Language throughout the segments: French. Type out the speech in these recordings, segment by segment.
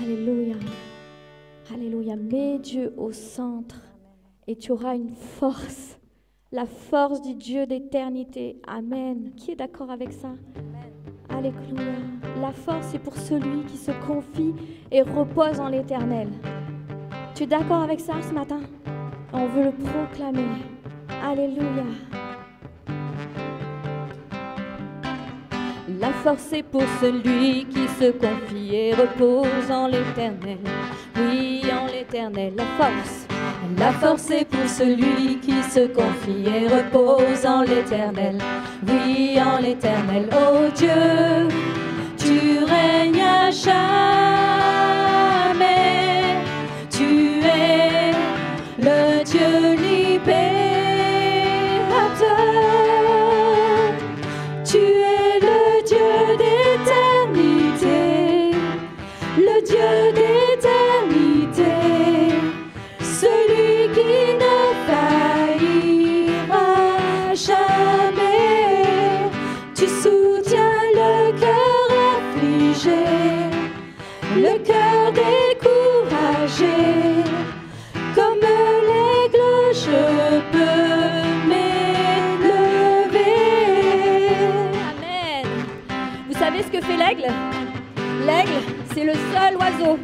Alléluia. Alléluia. Mets Dieu au centre et tu auras une force. La force du Dieu d'éternité. Amen. Qui est d'accord avec ça? Alléluia. La force est pour celui qui se confie et repose en l'Éternel. Tu es d'accord avec ça ce matin? On veut le proclamer. Alléluia. La force est pour celui qui se confie et repose en l'Éternel. Oui, en l'Éternel, la force. La force est pour celui qui se confie et repose en l'Éternel. Oui, en l'Éternel, ô Dieu, tu règnes à jamais. Tu es le Dieu libérateur. Tu es le Dieu d'éternité, le Dieu d'éternité. Celui qui ne faillira jamais. Tu soutiens le cœur affligé, le cœur découragé. Comme l'aigle, je peux m'élever. Amen. Vous savez ce que fait l'aigle? L'aigle, c'est le seul oiseau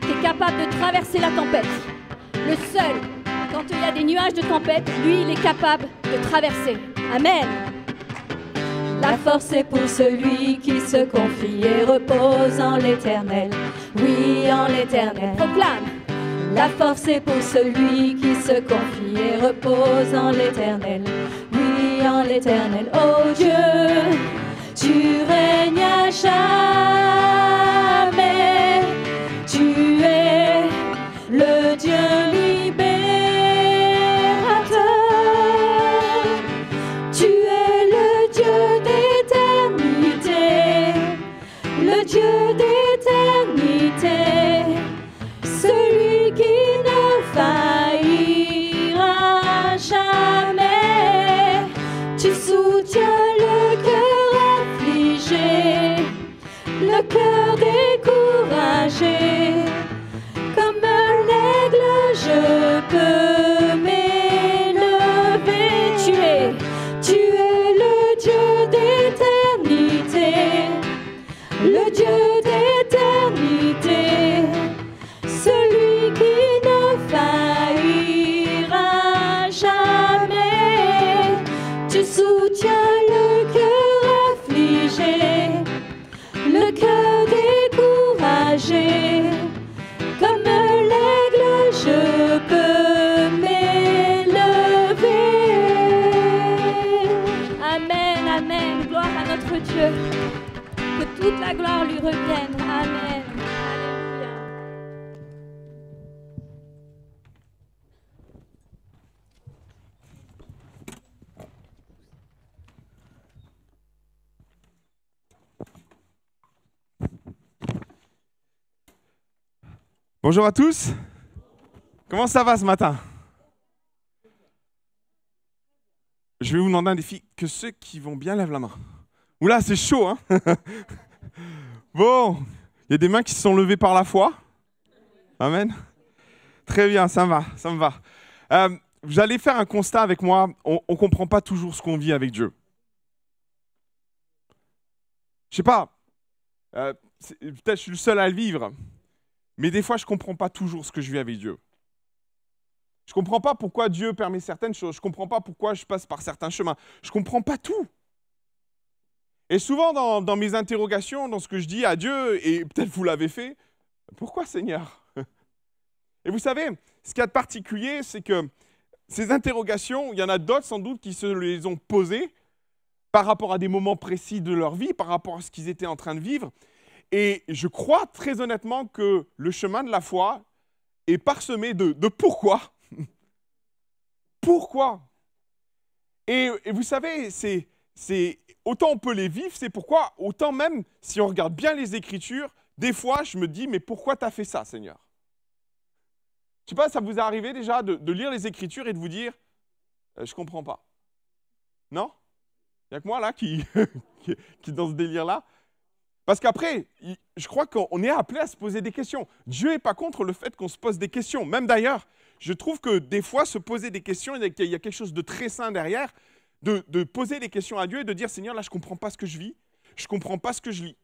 qui est capable de traverser la tempête. Le seul, quand il y a des nuages de tempête, lui, il est capable de traverser. Amen. La force est pour celui qui se confie et repose en l'Éternel. Oui, en l'Éternel. Proclame. La force est pour celui qui se confie et repose en l'Éternel. Oui, en l'Éternel. Oh Dieu, tu règnes à jamais. Tu es le Dieu libérateur. Tu es le Dieu d'éternité, le Dieu d'éternité. Celui qui ne faillira jamais. Tu soutiens le cœur affligé, le cœur découragé. Comme l'aigle, je peux m'élever. Tu es le Dieu d'éternité, le Dieu d'éternité. Celui qui ne faillira jamais. Tu soutiens le cœur affligé, le cœur découragé. Comme l'aigle, je peux m'élever. Amen, amen. Gloire à notre Dieu. Que toute la gloire lui revienne. Amen. Alléluia. Bonjour à tous. Comment ça va ce matin? Je vais vous demander un défi. Que ceux qui vont bien lèvent la main. Oula, c'est chaud, hein? Bon, il y a des mains qui se sont levées par la foi. Amen. Très bien, ça me va, ça me va. Vous allez faire un constat avec moi. On ne comprend pas toujours ce qu'on vit avec Dieu. Je sais pas. Peut-être je suis le seul à le vivre. Mais des fois, je ne comprends pas toujours ce que je vis avec Dieu. Je ne comprends pas pourquoi Dieu permet certaines choses. Je ne comprends pas pourquoi je passe par certains chemins. Je ne comprends pas tout. Et souvent, dans mes interrogations, dans ce que je dis à Dieu, et peut-être vous l'avez fait, pourquoi Seigneur? Et vous savez, ce qu'il y a de particulier, c'est que ces interrogations, il y en a d'autres sans doute qui se les ont posées par rapport à des moments précis de leur vie, par rapport à ce qu'ils étaient en train de vivre. Et je crois très honnêtement que le chemin de la foi est parsemé de pourquoi. Pourquoi? Et vous savez, c'est autant on peut les vivre, c'est pourquoi, autant même si on regarde bien les Écritures, des fois je me dis, mais pourquoi tu as fait ça, Seigneur? Je ne sais pas, ça vous est arrivé déjà de lire les Écritures et de vous dire, je ne comprends pas. Non? Il n'y a que moi là qui est dans ce délire-là. Parce qu'après, je crois qu'on est appelé à se poser des questions. Dieu n'est pas contre le fait qu'on se pose des questions. Même d'ailleurs, je trouve que des fois, se poser des questions, il y a quelque chose de très sain derrière, de poser les questions à Dieu et de dire, Seigneur, là, je ne comprends pas ce que je vis, je ne comprends pas ce que je lis.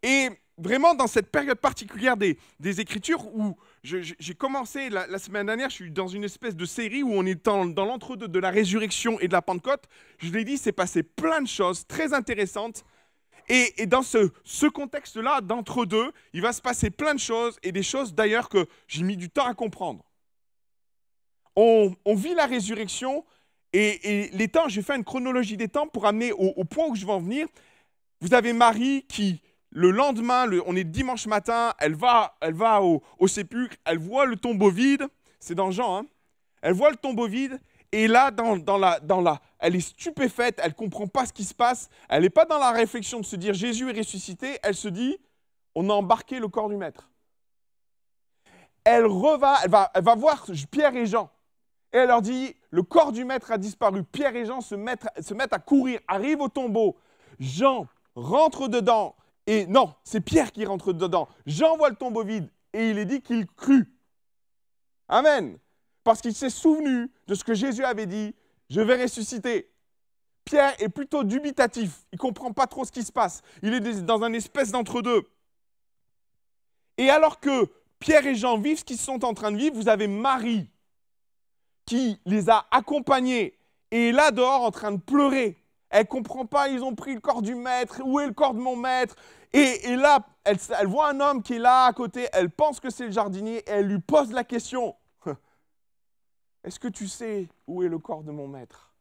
Et vraiment, dans cette période particulière des Écritures, où j'ai commencé la semaine dernière, je suis dans une espèce de série où on est dans l'entre-deux de la résurrection et de la Pentecôte. Je l'ai dit, c'est passé plein de choses très intéressantes. Et dans ce contexte-là, d'entre-deux, il va se passer plein de choses, et des choses d'ailleurs que j'ai mis du temps à comprendre. On vit la résurrection, et les temps, j'ai fait une chronologie des temps pour amener au point où je veux en venir. Vous avez Marie qui, le lendemain, on est dimanche matin, elle va au sépulcre, elle voit le tombeau vide, c'est dans Jean, hein, elle voit le tombeau vide, et là, elle est stupéfaite, elle ne comprend pas ce qui se passe, elle n'est pas dans la réflexion de se dire Jésus est ressuscité, elle se dit on a embarqué le corps du maître. Elle va voir Pierre et Jean, et elle leur dit le corps du maître a disparu. Pierre et Jean se mettent à courir, arrivent au tombeau, Jean rentre dedans, et non, c'est Pierre qui rentre dedans. Jean voit le tombeau vide, et il est dit qu'il crut. Amen. Parce qu'il s'est souvenu de ce que Jésus avait dit, je vais ressusciter. Pierre est plutôt dubitatif, il ne comprend pas trop ce qui se passe. Il est dans un espèce d'entre-deux. Et alors que Pierre et Jean vivent ce qu'ils sont en train de vivre, vous avez Marie qui les a accompagnés et est là dehors en train de pleurer. Elle ne comprend pas, ils ont pris le corps du maître, où est le corps de mon maître? Et là, elle voit un homme qui est là à côté, elle pense que c'est le jardinier, et elle lui pose la question. Est-ce que tu sais où est le corps de mon maître?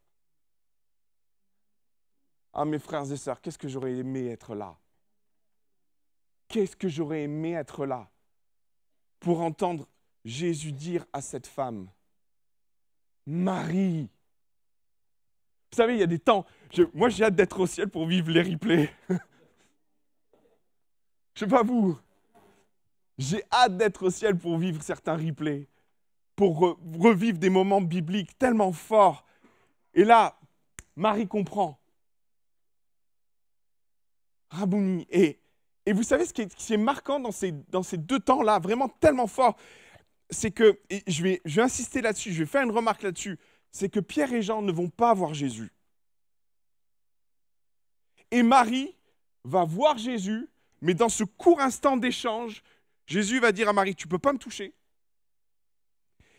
Ah, mes frères et sœurs, qu'est-ce que j'aurais aimé être là? Qu'est-ce que j'aurais aimé être là pour entendre Jésus dire à cette femme, Marie. Vous savez, il y a des temps, moi j'ai hâte d'être au ciel pour vivre les replays. Je ne sais pas vous, j'ai hâte d'être au ciel pour vivre certains replays, pour revivre des moments bibliques tellement forts. Et là, Marie comprend. Rabouni. Et vous savez ce qui est marquant dans ces deux temps-là, vraiment tellement fort, c'est que, et je vais insister là-dessus, je vais faire une remarque là-dessus, c'est que Pierre et Jean ne vont pas voir Jésus. Et Marie va voir Jésus, mais dans ce court instant d'échange, Jésus va dire à Marie, tu ne peux pas me toucher.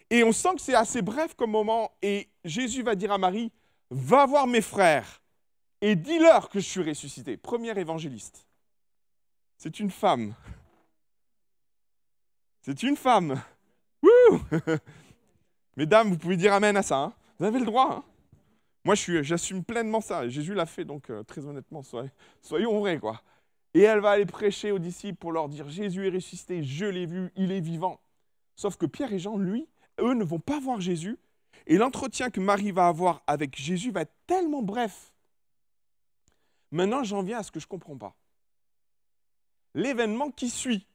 Et on sent que c'est assez bref comme moment, et Jésus va dire à Marie, va voir mes frères et dis-leur que je suis ressuscité. Premier évangéliste. C'est une femme. C'est une femme. Wouh. Mesdames, vous pouvez dire amen à ça. Hein, vous avez le droit. Hein. Moi, j'assume pleinement ça. Jésus l'a fait, donc très honnêtement, soyons vrais, quoi. Et elle va aller prêcher aux disciples pour leur dire, Jésus est ressuscité, je l'ai vu, il est vivant. Sauf que Pierre et Jean, eux, ne vont pas voir Jésus. Et l'entretien que Marie va avoir avec Jésus va être tellement bref. Maintenant, j'en viens à ce que je ne comprends pas. L'événement qui suit.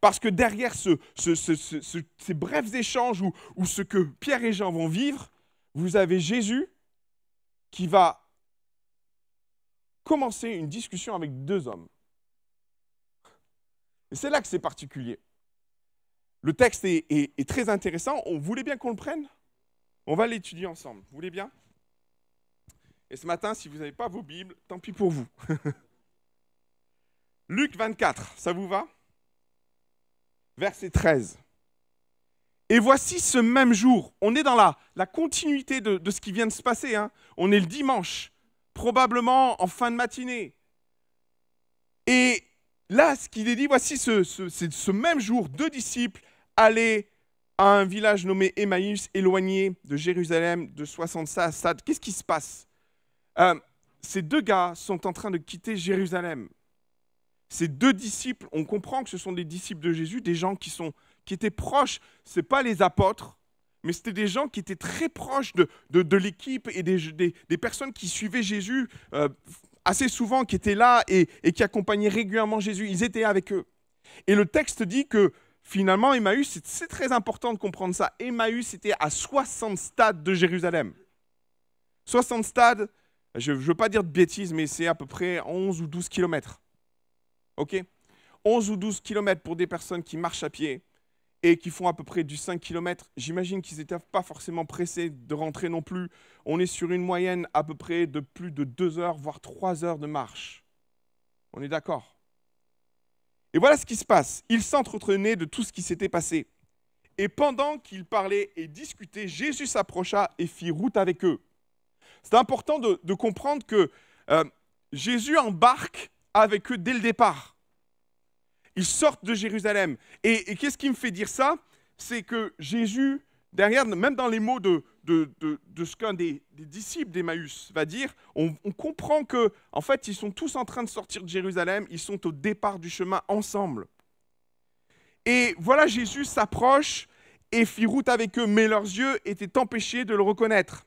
Parce que derrière ces brefs échanges ou ce que Pierre et Jean vont vivre, vous avez Jésus qui va commencer une discussion avec deux hommes. Et c'est là que c'est particulier. Le texte est très intéressant. On voulait bien qu'on le prenne? On va l'étudier ensemble. Vous voulez bien? Et ce matin, si vous n'avez pas vos Bibles, tant pis pour vous. Luc 24, ça vous va? Verset 13. Et voici ce même jour, on est dans la continuité de ce qui vient de se passer. Hein. On est le dimanche, probablement en fin de matinée. Et là, ce qu'il est dit, voici ce même jour, deux disciples allaient à un village nommé Emmaüs, éloigné de Jérusalem de 60 stades. Qu'est-ce qui se passe? Ces deux gars sont en train de quitter Jérusalem. Ces deux disciples, on comprend que ce sont des disciples de Jésus, des gens qui étaient proches, ce n'est pas les apôtres, mais c'était des gens qui étaient très proches de l'équipe et des personnes qui suivaient Jésus assez souvent, qui étaient là et qui accompagnaient régulièrement Jésus. Ils étaient avec eux. Et le texte dit que finalement, Emmaüs, c'est très important de comprendre ça, Emmaüs était à 60 stades de Jérusalem. 60 stades, je ne veux pas dire de bêtises, mais c'est à peu près 11 ou 12 kilomètres. Ok, 11 ou 12 kilomètres pour des personnes qui marchent à pied et qui font à peu près du 5 km. J'imagine qu'ils n'étaient pas forcément pressés de rentrer non plus. On est sur une moyenne à peu près de plus de 2 heures, voire 3 heures de marche. On est d'accord? Et voilà ce qui se passe. Ils s'entretenaient de tout ce qui s'était passé. Et pendant qu'ils parlaient et discutaient, Jésus s'approcha et fit route avec eux. C'est important de comprendre que Jésus embarque avec eux dès le départ. Ils sortent de Jérusalem. Et qu'est-ce qui me fait dire ça? C'est que Jésus, derrière, même dans les mots de ce qu'un des disciples d'Emmaüs va dire, on comprend que, en fait, ils sont tous en train de sortir de Jérusalem, ils sont au départ du chemin ensemble. Et voilà, Jésus s'approche et fit route avec eux, mais leurs yeux étaient empêchés de le reconnaître.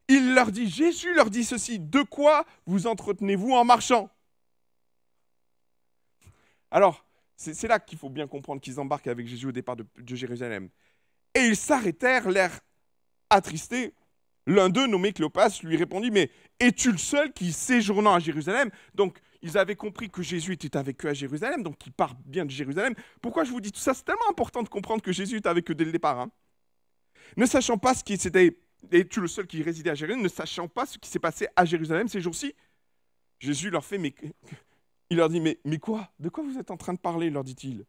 Jésus leur dit ceci, « De quoi vous entretenez-vous en marchant ?» Alors, c'est là qu'il faut bien comprendre qu'ils embarquent avec Jésus au départ de Jérusalem. Et ils s'arrêtèrent, l'air attristés. L'un d'eux, nommé Cléopas, lui répondit, « Mais es-tu le seul qui, séjournant à Jérusalem ?» Donc, ils avaient compris que Jésus était avec eux à Jérusalem, donc ils partent bien de Jérusalem. Pourquoi je vous dis tout ça? C'est tellement important de comprendre que Jésus était avec eux dès le départ. Hein. Ne sachant pas ce qui s'était... Es-tu le seul qui résidait à Jérusalem? Ne sachant pas ce qui s'est passé à Jérusalem ces jours-ci, Jésus leur fait, il leur dit, mais quoi? De quoi vous êtes en train de parler? Leur dit-il.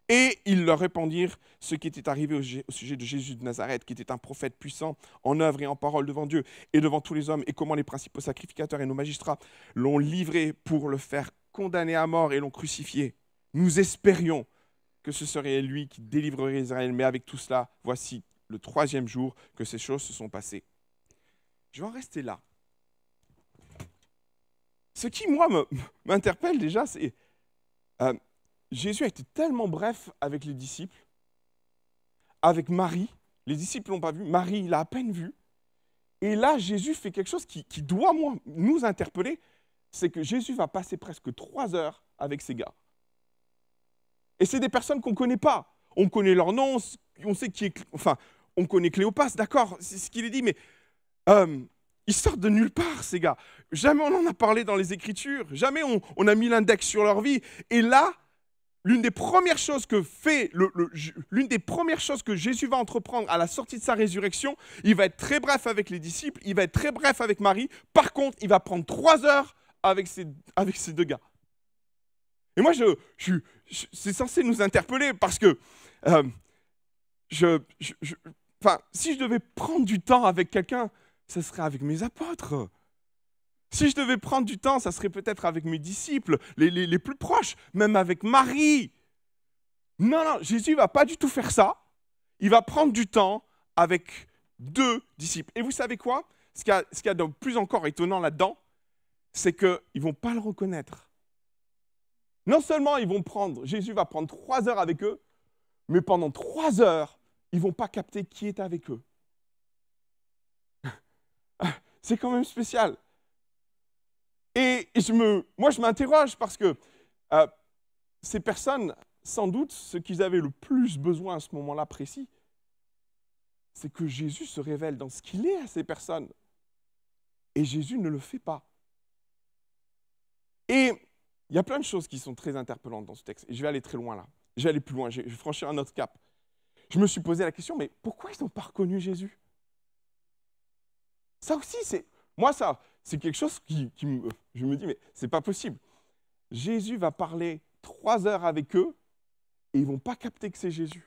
Et ils leur répondirent ce qui était arrivé au sujet de Jésus de Nazareth, qui était un prophète puissant en œuvre et en parole devant Dieu et devant tous les hommes, et comment les principaux sacrificateurs et nos magistrats l'ont livré pour le faire condamner à mort et l'ont crucifié. Nous espérions que ce serait lui qui délivrerait Israël, mais avec tout cela, voici le 3e jour que ces choses se sont passées. Je vais en rester là. Ce qui, moi, m'interpelle déjà, c'est Jésus a été tellement bref avec les disciples, avec Marie. Les disciples ne l'ont pas vu, Marie l'a à peine vu. Et là, Jésus fait quelque chose qui doit nous interpeller, c'est que Jésus va passer presque 3 heures avec ces gars. Et c'est des personnes qu'on ne connaît pas. On connaît leur nom, on sait qui est... Enfin, on connaît Cléopas, d'accord, c'est ce qu'il est dit, mais ils sortent de nulle part, ces gars. Jamais on en a parlé dans les Écritures, jamais on a mis l'index sur leur vie. Et là, l'une des premières choses que Jésus va entreprendre à la sortie de sa résurrection, il va être très bref avec les disciples, il va être très bref avec Marie. Par contre, il va prendre 3 heures avec ces 2 gars. Et moi, c'est censé nous interpeller parce que si je devais prendre du temps avec quelqu'un, ce serait avec mes apôtres. Si je devais prendre du temps, ça serait peut-être avec mes disciples, les plus proches, même avec Marie. Non, Jésus ne va pas du tout faire ça. Il va prendre du temps avec 2 disciples. Et vous savez quoi? Ce qu'il y a de plus encore étonnant là-dedans, c'est qu'ils ne vont pas le reconnaître. Non seulement Jésus va prendre 3 heures avec eux, mais pendant 3 heures, ils ne vont pas capter qui est avec eux. C'est quand même spécial. Et moi, je m'interroge parce que ces personnes, sans doute, ce qu'ils avaient le plus besoin à ce moment-là précis, c'est que Jésus se révèle dans ce qu'il est à ces personnes. Et Jésus ne le fait pas. Et il y a plein de choses qui sont très interpellantes dans ce texte. Et je vais aller très loin là. Je vais aller plus loin, je vais franchir un autre cap. Je me suis posé la question, mais pourquoi ils n'ont pas reconnu Jésus? Ça aussi, c'est quelque chose je me dis, mais c'est pas possible. Jésus va parler 3 heures avec eux et ils ne vont pas capter que c'est Jésus.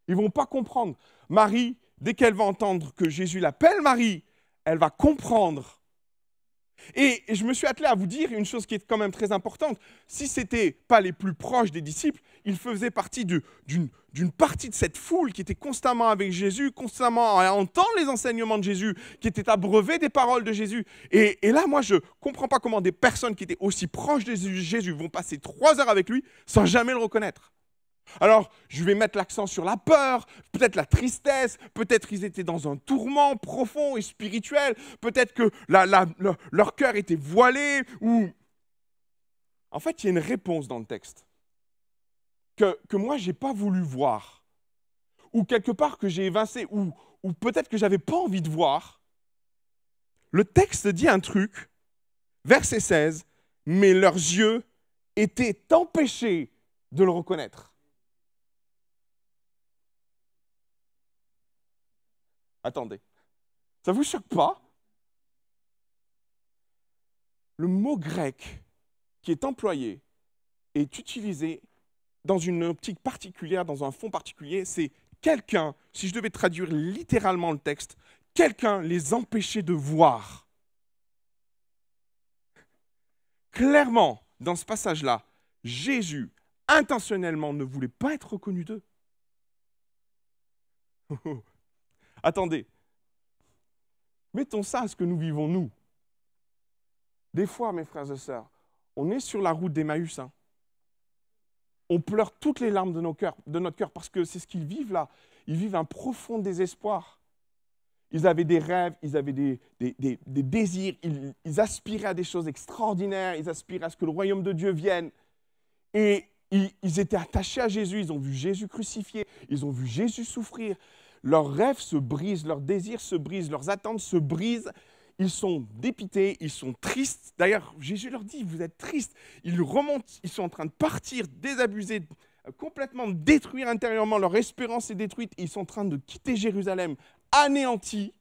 Ils ne vont pas comprendre. Marie, dès qu'elle va entendre que Jésus l'appelle Marie, elle va comprendre. Et je me suis attelé à vous dire une chose qui est quand même très importante. Si ce n'était pas les plus proches des disciples, ils faisaient partie d'une partie de cette foule qui était constamment avec Jésus, constamment à entendre les enseignements de Jésus, qui était abreuvé des paroles de Jésus. Et là, moi, je ne comprends pas comment des personnes qui étaient aussi proches de Jésus vont passer 3 heures avec lui sans jamais le reconnaître. Alors, je vais mettre l'accent sur la peur, peut-être la tristesse, peut-être qu'ils étaient dans un tourment profond et spirituel, peut-être que leur cœur était voilé, ou... En fait, il y a une réponse dans le texte que moi, je n'ai pas voulu voir, ou quelque part que j'ai évincé, ou peut-être que je n'avais pas envie de voir. Le texte dit un truc, verset 16, mais leurs yeux étaient empêchés de le reconnaître. Attendez, ça ne vous choque pas? Le mot grec qui est employé est utilisé dans une optique particulière, dans un fond particulier, c'est quelqu'un, si je devais traduire littéralement le texte, quelqu'un les empêchait de voir. Clairement, dans ce passage-là, Jésus, intentionnellement, ne voulait pas être reconnu d'eux. Attendez, mettons ça à ce que nous vivons, nous. Des fois, mes frères et sœurs, on est sur la route d'Emmaüs. On pleure toutes les larmes de notre cœur, parce que c'est ce qu'ils vivent là. Ils vivent un profond désespoir. Ils avaient des rêves, ils avaient des désirs, ils aspiraient à des choses extraordinaires, ils aspiraient à ce que le royaume de Dieu vienne. Et ils étaient attachés à Jésus, ils ont vu Jésus crucifié, ils ont vu Jésus souffrir. Leurs rêves se brisent, leurs désirs se brisent, leurs attentes se brisent. Ils sont dépités, ils sont tristes. D'ailleurs, Jésus leur dit, vous êtes tristes. Ils remontent, ils sont en train de partir, désabusés, complètement détruire intérieurement. Leur espérance est détruite. Ils sont en train de quitter Jérusalem, anéantis.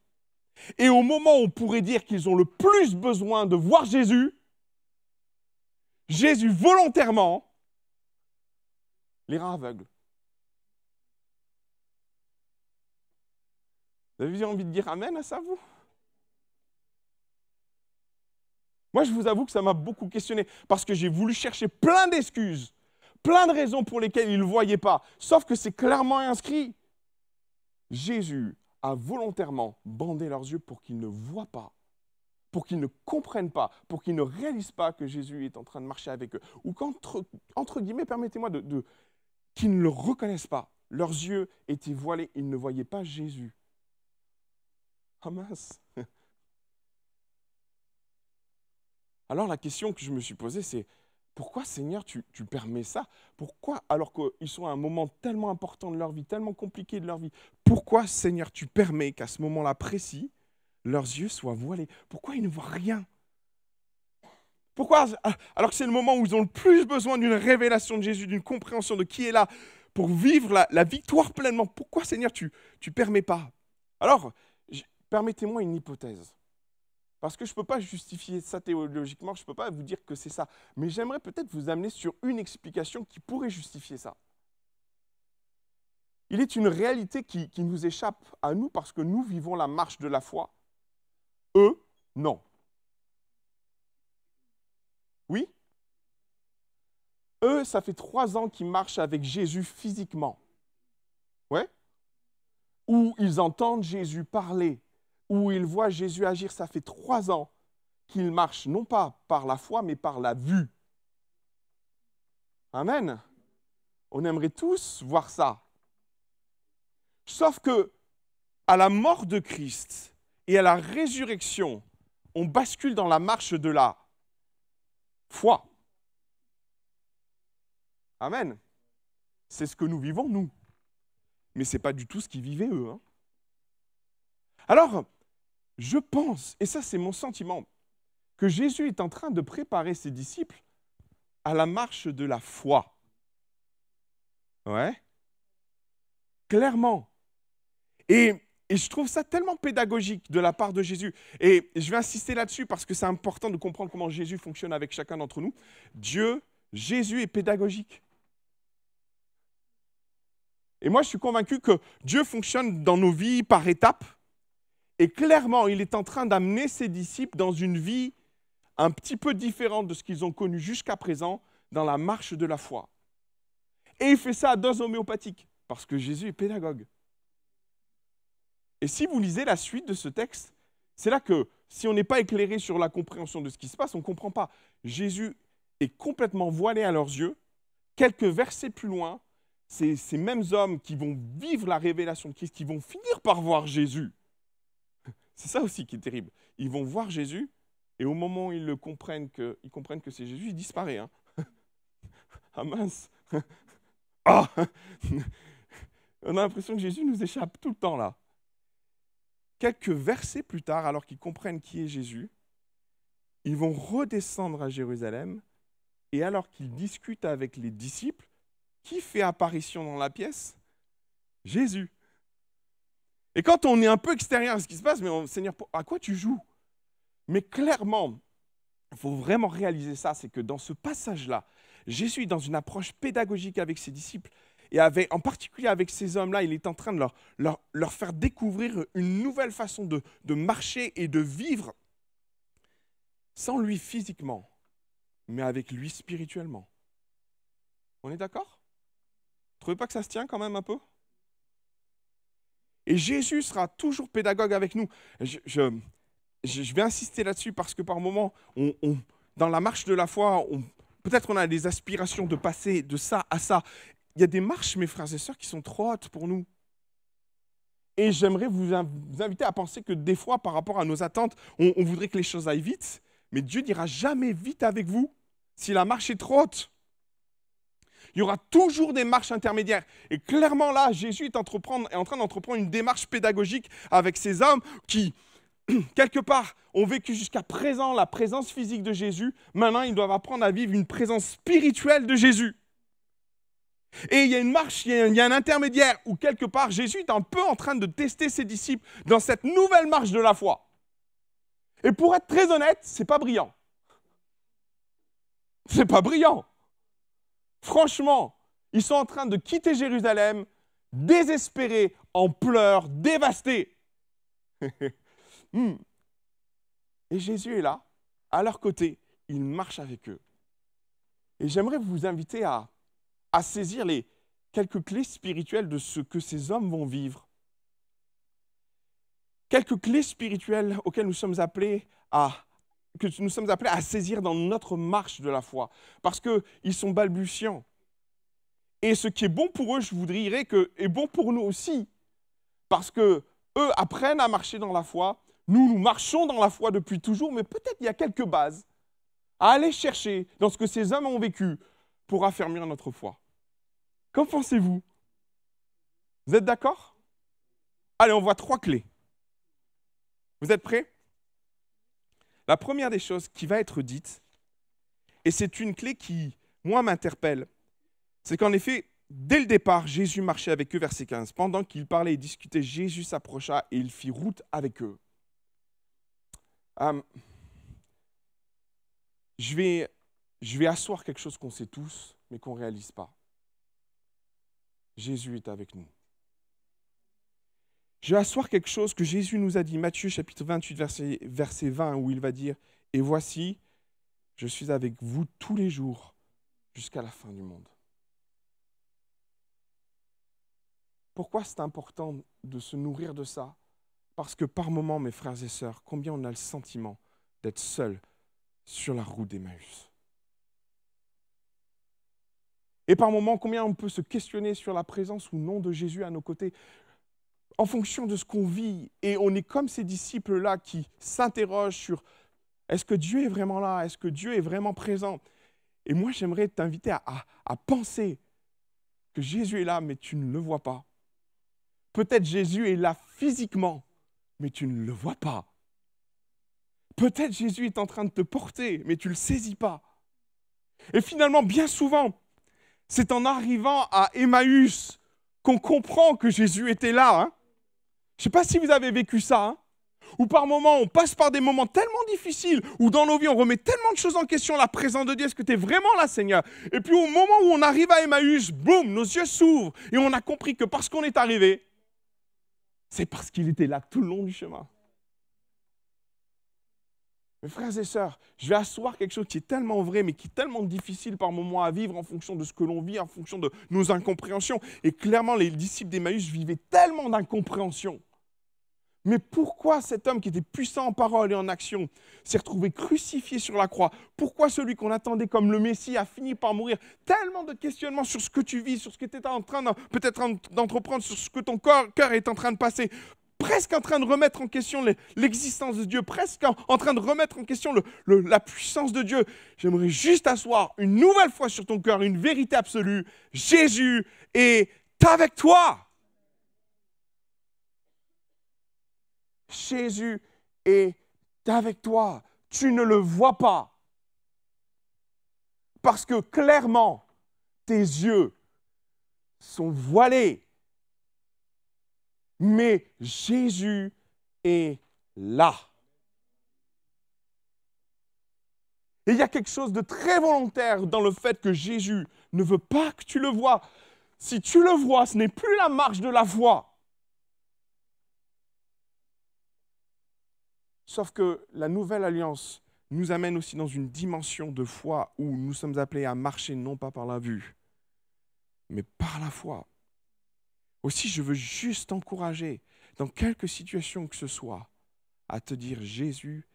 Et au moment où on pourrait dire qu'ils ont le plus besoin de voir Jésus, Jésus volontairement les rend aveugles. Vous avez envie de dire amen à ça, vous? Moi, je vous avoue que ça m'a beaucoup questionné, parce que j'ai voulu chercher plein d'excuses, plein de raisons pour lesquelles ils ne le voyaient pas, sauf que c'est clairement inscrit. Jésus a volontairement bandé leurs yeux pour qu'ils ne voient pas, pour qu'ils ne comprennent pas, pour qu'ils ne réalisent pas que Jésus est en train de marcher avec eux. Ou qu'entre guillemets, permettez-moi qu'ils ne le reconnaissent pas. Leurs yeux étaient voilés, ils ne voyaient pas Jésus. Ah mince! Alors la question que je me suis posée, c'est pourquoi Seigneur tu permets ça? Pourquoi, alors qu'ils sont à un moment tellement important de leur vie, tellement compliqué de leur vie, pourquoi Seigneur tu permets qu'à ce moment-là précis, leurs yeux soient voilés? Pourquoi ils ne voient rien? Pourquoi, alors que c'est le moment où ils ont le plus besoin d'une révélation de Jésus, d'une compréhension de qui est là, pour vivre la victoire pleinement, pourquoi Seigneur tu permets pas? Alors, permettez-moi une hypothèse. Parce que je ne peux pas justifier ça théologiquement, je ne peux pas vous dire que c'est ça. Mais j'aimerais peut-être vous amener sur une explication qui pourrait justifier ça. Il est une réalité qui nous échappe à nous parce que nous vivons la marche de la foi. Eux, non. Oui? Eux, ça fait 3 ans qu'ils marchent avec Jésus physiquement. Ouais? Où ils entendent Jésus parler, où ils voient Jésus agir, ça fait 3 ans qu'ils marchent, non pas par la foi, mais par la vue. Amen. On aimerait tous voir ça. Sauf que, à la mort de Christ et à la résurrection, on bascule dans la marche de la foi. Amen. C'est ce que nous vivons, nous. Mais ce n'est pas du tout ce qu'ils vivaient, eux. Hein. Alors, je pense, et ça c'est mon sentiment, que Jésus est en train de préparer ses disciples à la marche de la foi. Ouais. Clairement. Et je trouve ça tellement pédagogique de la part de Jésus. Et je vais insister là-dessus parce que c'est important de comprendre comment Jésus fonctionne avec chacun d'entre nous. Jésus est pédagogique. Et moi, je suis convaincu que Dieu fonctionne dans nos vies par étapes. Et clairement, il est en train d'amener ses disciples dans une vie un petit peu différente de ce qu'ils ont connu jusqu'à présent dans la marche de la foi. Et il fait ça à dose homéopathique, parce que Jésus est pédagogue. Et si vous lisez la suite de ce texte, c'est là que, si on n'est pas éclairé sur la compréhension de ce qui se passe, on ne comprend pas. Jésus est complètement voilé à leurs yeux. Quelques versets plus loin, c'est ces mêmes hommes qui vont vivre la révélation de Christ, qui vont finir par voir Jésus. C'est ça aussi qui est terrible. Ils vont voir Jésus, et au moment où ils comprennent que c'est Jésus, il disparaît. Hein. Ah mince. Ah. On a l'impression que Jésus nous échappe tout le temps là. Quelques versets plus tard, alors qu'ils comprennent qui est Jésus, ils vont redescendre à Jérusalem, et alors qu'ils discutent avec les disciples, qui fait apparition dans la pièce? Jésus. Et quand on est un peu extérieur à ce qui se passe, mais Seigneur, à quoi tu joues? Mais clairement, il faut vraiment réaliser ça, c'est que dans ce passage-là, Jésus est dans une approche pédagogique avec ses disciples, et en particulier avec ces hommes-là, il est en train de leur faire découvrir une nouvelle façon de marcher et de vivre, sans lui physiquement, mais avec lui spirituellement. On est d'accord? Vous ne trouvez pas que ça se tient quand même un peu? Et Jésus sera toujours pédagogue avec nous. Je vais insister là-dessus parce que par moments, dans la marche de la foi, peut-être on a des aspirations de passer de ça à ça. Il y a des marches, mes frères et sœurs, qui sont trop hautes pour nous. Et j'aimerais vous inviter à penser que des fois, par rapport à nos attentes, on voudrait que les choses aillent vite, mais Dieu n'ira jamais vite avec vous si la marche est trop haute. Il y aura toujours des marches intermédiaires. Et clairement là, Jésus est en train d'entreprendre une démarche pédagogique avec ces hommes qui, quelque part, ont vécu jusqu'à présent la présence physique de Jésus. Maintenant, ils doivent apprendre à vivre une présence spirituelle de Jésus. Et il y a une marche, il y a un intermédiaire où quelque part, Jésus est un peu en train de tester ses disciples dans cette nouvelle marche de la foi. Et pour être très honnête, c'est pas brillant. C'est pas brillant. Franchement, ils sont en train de quitter Jérusalem, désespérés, en pleurs, dévastés. Et Jésus est là, à leur côté, il marche avec eux. Et j'aimerais vous inviter à saisir les quelques clés spirituelles de ce que ces hommes vont vivre. Quelques clés spirituelles auxquelles nous sommes appelés à saisir dans notre marche de la foi, parce qu'ils sont balbutiants. Et ce qui est bon pour eux, je vous dirais que est bon pour nous aussi, parce que eux apprennent à marcher dans la foi, nous marchons dans la foi depuis toujours, mais peut-être il y a quelques bases à aller chercher dans ce que ces hommes ont vécu pour affermir notre foi. Qu'en pensez-vous? Vous êtes d'accord? Allez, on voit 3 clés. Vous êtes prêts? La première des choses qui va être dite, et c'est une clé qui, moi, m'interpelle, c'est qu'en effet, dès le départ, Jésus marchait avec eux, verset 15. Pendant qu'ils parlaient et discutaient, Jésus s'approcha et il fit route avec eux. Je vais asseoir quelque chose qu'on sait tous, mais qu'on ne réalise pas. Jésus est avec nous. Je vais asseoir quelque chose que Jésus nous a dit, Matthieu chapitre 28, verset 20, où il va dire « Et voici, je suis avec vous tous les jours jusqu'à la fin du monde. » Pourquoi c'est important de se nourrir de ça? Parce que par moments, mes frères et sœurs, combien on a le sentiment d'être seul sur la route d'Emmaüs. Et par moments, combien on peut se questionner sur la présence ou non de Jésus à nos côtés en fonction de ce qu'on vit. Et on est comme ces disciples-là qui s'interrogent sur est-ce que Dieu est vraiment là? Est-ce que Dieu est vraiment présent? Et moi, j'aimerais t'inviter à penser que Jésus est là, mais tu ne le vois pas. Peut-être Jésus est là physiquement, mais tu ne le vois pas. Peut-être Jésus est en train de te porter, mais tu ne le saisis pas. Et finalement, bien souvent, c'est en arrivant à Emmaüs qu'on comprend que Jésus était là. Hein. Je ne sais pas si vous avez vécu ça, hein, où par moments, on passe par des moments tellement difficiles, où dans nos vies, on remet tellement de choses en question, la présence de Dieu, est-ce que tu es vraiment là, Seigneur? Et puis au moment où on arrive à Emmaüs, boum, nos yeux s'ouvrent, et on a compris que parce qu'on est arrivé, c'est parce qu'il était là tout le long du chemin. Mes frères et sœurs, je vais asseoir quelque chose qui est tellement vrai, mais qui est tellement difficile par moments à vivre en fonction de ce que l'on vit, en fonction de nos incompréhensions. Et clairement, les disciples d'Emmaüs vivaient tellement d'incompréhension. Mais pourquoi cet homme qui était puissant en parole et en action s'est retrouvé crucifié sur la croix? Pourquoi celui qu'on attendait comme le Messie a fini par mourir? Tellement de questionnements sur ce que tu vis, sur ce que tu es en train peut-être d'entreprendre, sur ce que ton cœur est en train de passer. Presque en train de remettre en question l'existence de Dieu, presque en train de remettre en question la puissance de Dieu. J'aimerais juste asseoir une nouvelle fois sur ton cœur une vérité absolue. Jésus est avec toi. Jésus est avec toi. tu ne le vois pas. Parce que clairement, tes yeux sont voilés. Mais Jésus est là. Et il y a quelque chose de très volontaire dans le fait que Jésus ne veut pas que tu le vois. Si tu le vois, ce n'est plus la marche de la foi. Sauf que la nouvelle alliance nous amène aussi dans une dimension de foi où nous sommes appelés à marcher non pas par la vue, mais par la foi. Aussi, je veux juste t'encourager, dans quelque situation que ce soit, à te dire Jésus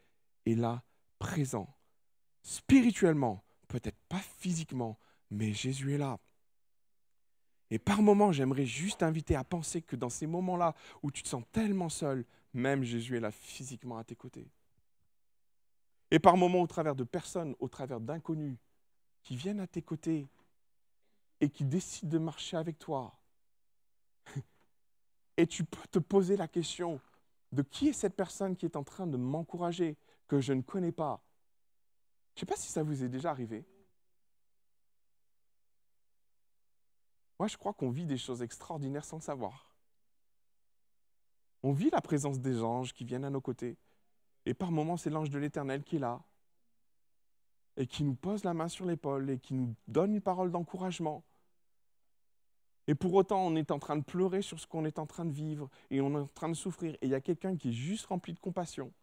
est là, présent. Spirituellement, peut-être pas physiquement, mais Jésus est là. Et par moments, j'aimerais juste t'inviter à penser que dans ces moments-là où tu te sens tellement seul, même Jésus est là physiquement à tes côtés. Et par moments, au travers de personnes, au travers d'inconnus qui viennent à tes côtés et qui décident de marcher avec toi. Et tu peux te poser la question de qui est cette personne qui est en train de m'encourager, que je ne connais pas. Je ne sais pas si ça vous est déjà arrivé. Moi, je crois qu'on vit des choses extraordinaires sans le savoir. On vit la présence des anges qui viennent à nos côtés. Et par moments, c'est l'ange de l'Éternel qui est là et qui nous pose la main sur l'épaule et qui nous donne une parole d'encouragement. Et pour autant, on est en train de pleurer sur ce qu'on est en train de vivre et on est en train de souffrir. Et il y a quelqu'un qui est juste rempli de compassion.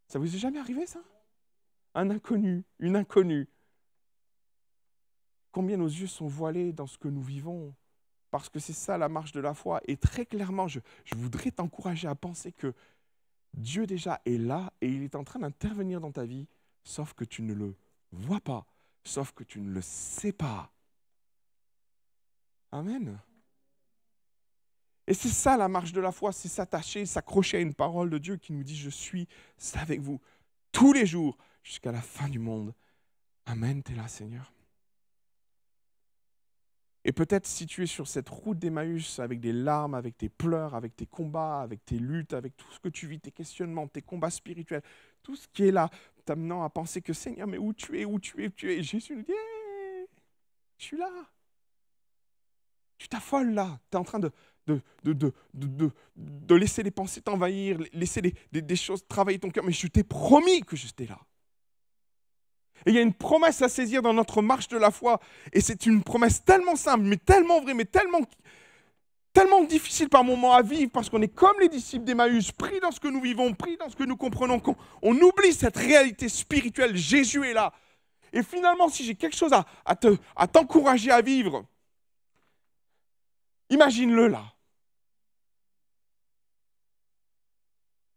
Ça vous est jamais arrivé, ça? Un inconnu, une inconnue. Combien nos yeux sont voilés dans ce que nous vivons? Parce que c'est ça la marche de la foi. Et très clairement, je voudrais t'encourager à penser que Dieu déjà est là et il est en train d'intervenir dans ta vie, sauf que tu ne le vois pas, sauf que tu ne le sais pas. Amen. Et c'est ça la marche de la foi, c'est s'attacher, s'accrocher à une parole de Dieu qui nous dit « Je suis avec vous tous les jours jusqu'à la fin du monde. » Amen, tu es là, Seigneur. Et peut-être si tu es sur cette route d'Emmaüs avec des larmes, avec tes pleurs, avec tes combats, avec tes luttes, avec tout ce que tu vis, tes questionnements, tes combats spirituels, tout ce qui est là, t'amenant à penser que Seigneur, mais où tu es, où tu es, où tu es. Et Jésus nous dit, hey, je suis là. Tu t'affoles là, tu es en train de laisser les pensées t'envahir, laisser des choses travailler ton cœur, mais je t'ai promis que j'étais là. Et il y a une promesse à saisir dans notre marche de la foi. Et c'est une promesse tellement simple, mais tellement vraie, mais tellement difficile par moments à vivre, parce qu'on est comme les disciples d'Emmaüs, pris dans ce que nous vivons, pris dans ce que nous comprenons, qu'on oublie cette réalité spirituelle. Jésus est là. Et finalement, si j'ai quelque chose à t'encourager à vivre, imagine-le là.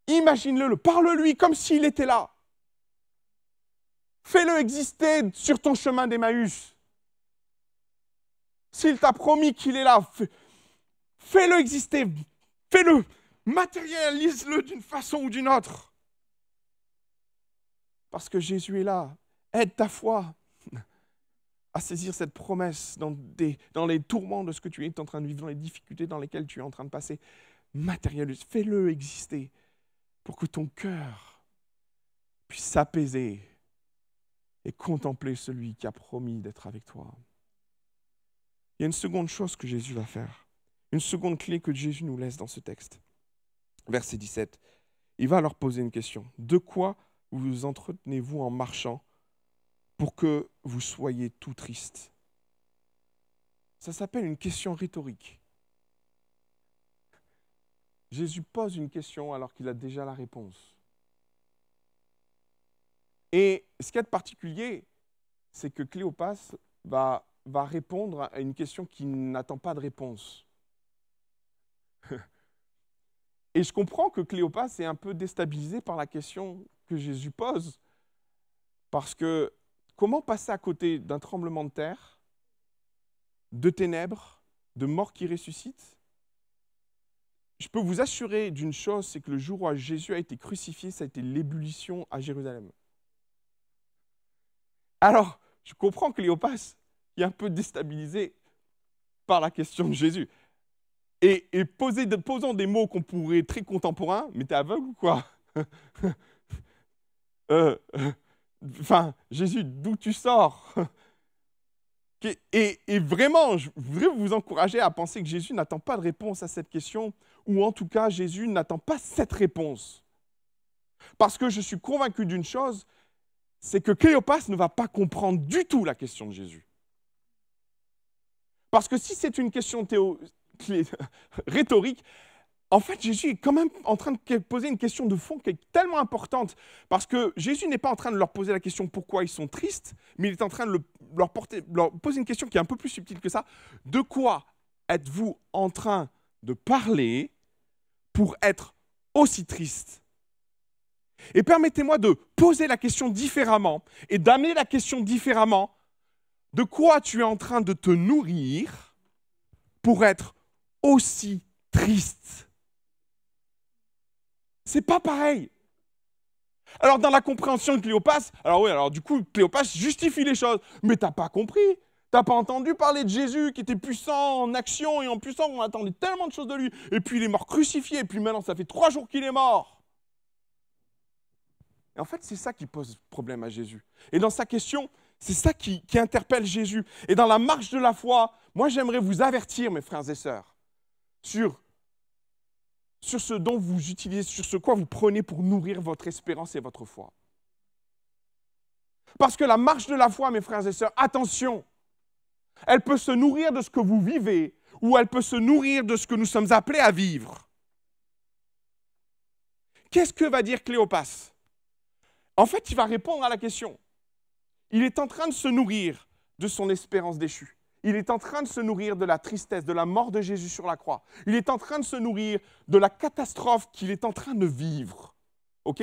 Imagine-le, parle-lui comme s'il était là. Fais-le exister sur ton chemin d'Emmaüs. S'il t'a promis qu'il est là, fais-le exister. Fais-le, matérialise-le d'une façon ou d'une autre. Parce que Jésus est là. Aide ta foi à saisir cette promesse dans les tourments de ce que tu es en train de vivre, dans les difficultés dans lesquelles tu es en train de passer. Matérialise, fais-le exister pour que ton cœur puisse s'apaiser et contempler celui qui a promis d'être avec toi. Il y a une seconde chose que Jésus va faire, une seconde clé que Jésus nous laisse dans ce texte. Verset 17, il va leur poser une question. De quoi vous entretenez-vous en marchant pour que vous soyez tout tristes? Ça s'appelle une question rhétorique. Jésus pose une question alors qu'il a déjà la réponse. Et ce qu'il y a de particulier, c'est que Cléopas va répondre à une question qui n'attend pas de réponse. Et je comprends que Cléopas est un peu déstabilisé par la question que Jésus pose, parce que comment passer à côté d'un tremblement de terre, de ténèbres, de mort qui ressuscite? Je peux vous assurer d'une chose, c'est que le jour où Jésus a été crucifié, ça a été l'ébullition à Jérusalem. Alors, je comprends Cléopas qui est un peu déstabilisé par la question de Jésus. Et posant des mots qu'on pourrait très contemporains, mais t'es aveugle ou quoi? Enfin, Jésus, d'où tu sors? Et vraiment, je voudrais vous encourager à penser que Jésus n'attend pas de réponse à cette question, ou en tout cas, Jésus n'attend pas cette réponse. Parce que je suis convaincu d'une chose, c'est que Cléopas ne va pas comprendre du tout la question de Jésus. Parce que si c'est une question rhétorique, en fait, Jésus est quand même en train de poser une question de fond qui est tellement importante. Parce que Jésus n'est pas en train de leur poser la question pourquoi ils sont tristes, mais il est en train de leur poser une question qui est un peu plus subtile que ça. De quoi êtes-vous en train de parler pour être aussi triste? Et permettez-moi de poser la question différemment et d'amener la question différemment. De quoi tu es en train de te nourrir pour être aussi triste? C'est pas pareil. Alors dans la compréhension de Cléopas, alors du coup Cléopas justifie les choses, mais t'as pas compris, t'as pas entendu parler de Jésus qui était puissant en action et en puissance, on attendait tellement de choses de lui, et puis il est mort crucifié, et puis maintenant ça fait 3 jours qu'il est mort. Et en fait c'est ça qui pose problème à Jésus. Et dans sa question, c'est ça qui interpelle Jésus. Et dans la marche de la foi, moi j'aimerais vous avertir mes frères et sœurs, sur ce dont vous utilisez, sur ce quoi vous prenez pour nourrir votre espérance et votre foi. Parce que la marche de la foi, mes frères et sœurs, attention, elle peut se nourrir de ce que vous vivez ou elle peut se nourrir de ce que nous sommes appelés à vivre. Qu'est-ce que va dire Cléopas? En fait, il va répondre à la question. Il est en train de se nourrir de son espérance déchue. Il est en train de se nourrir de la tristesse, de la mort de Jésus sur la croix. Il est en train de se nourrir de la catastrophe qu'il est en train de vivre. OK?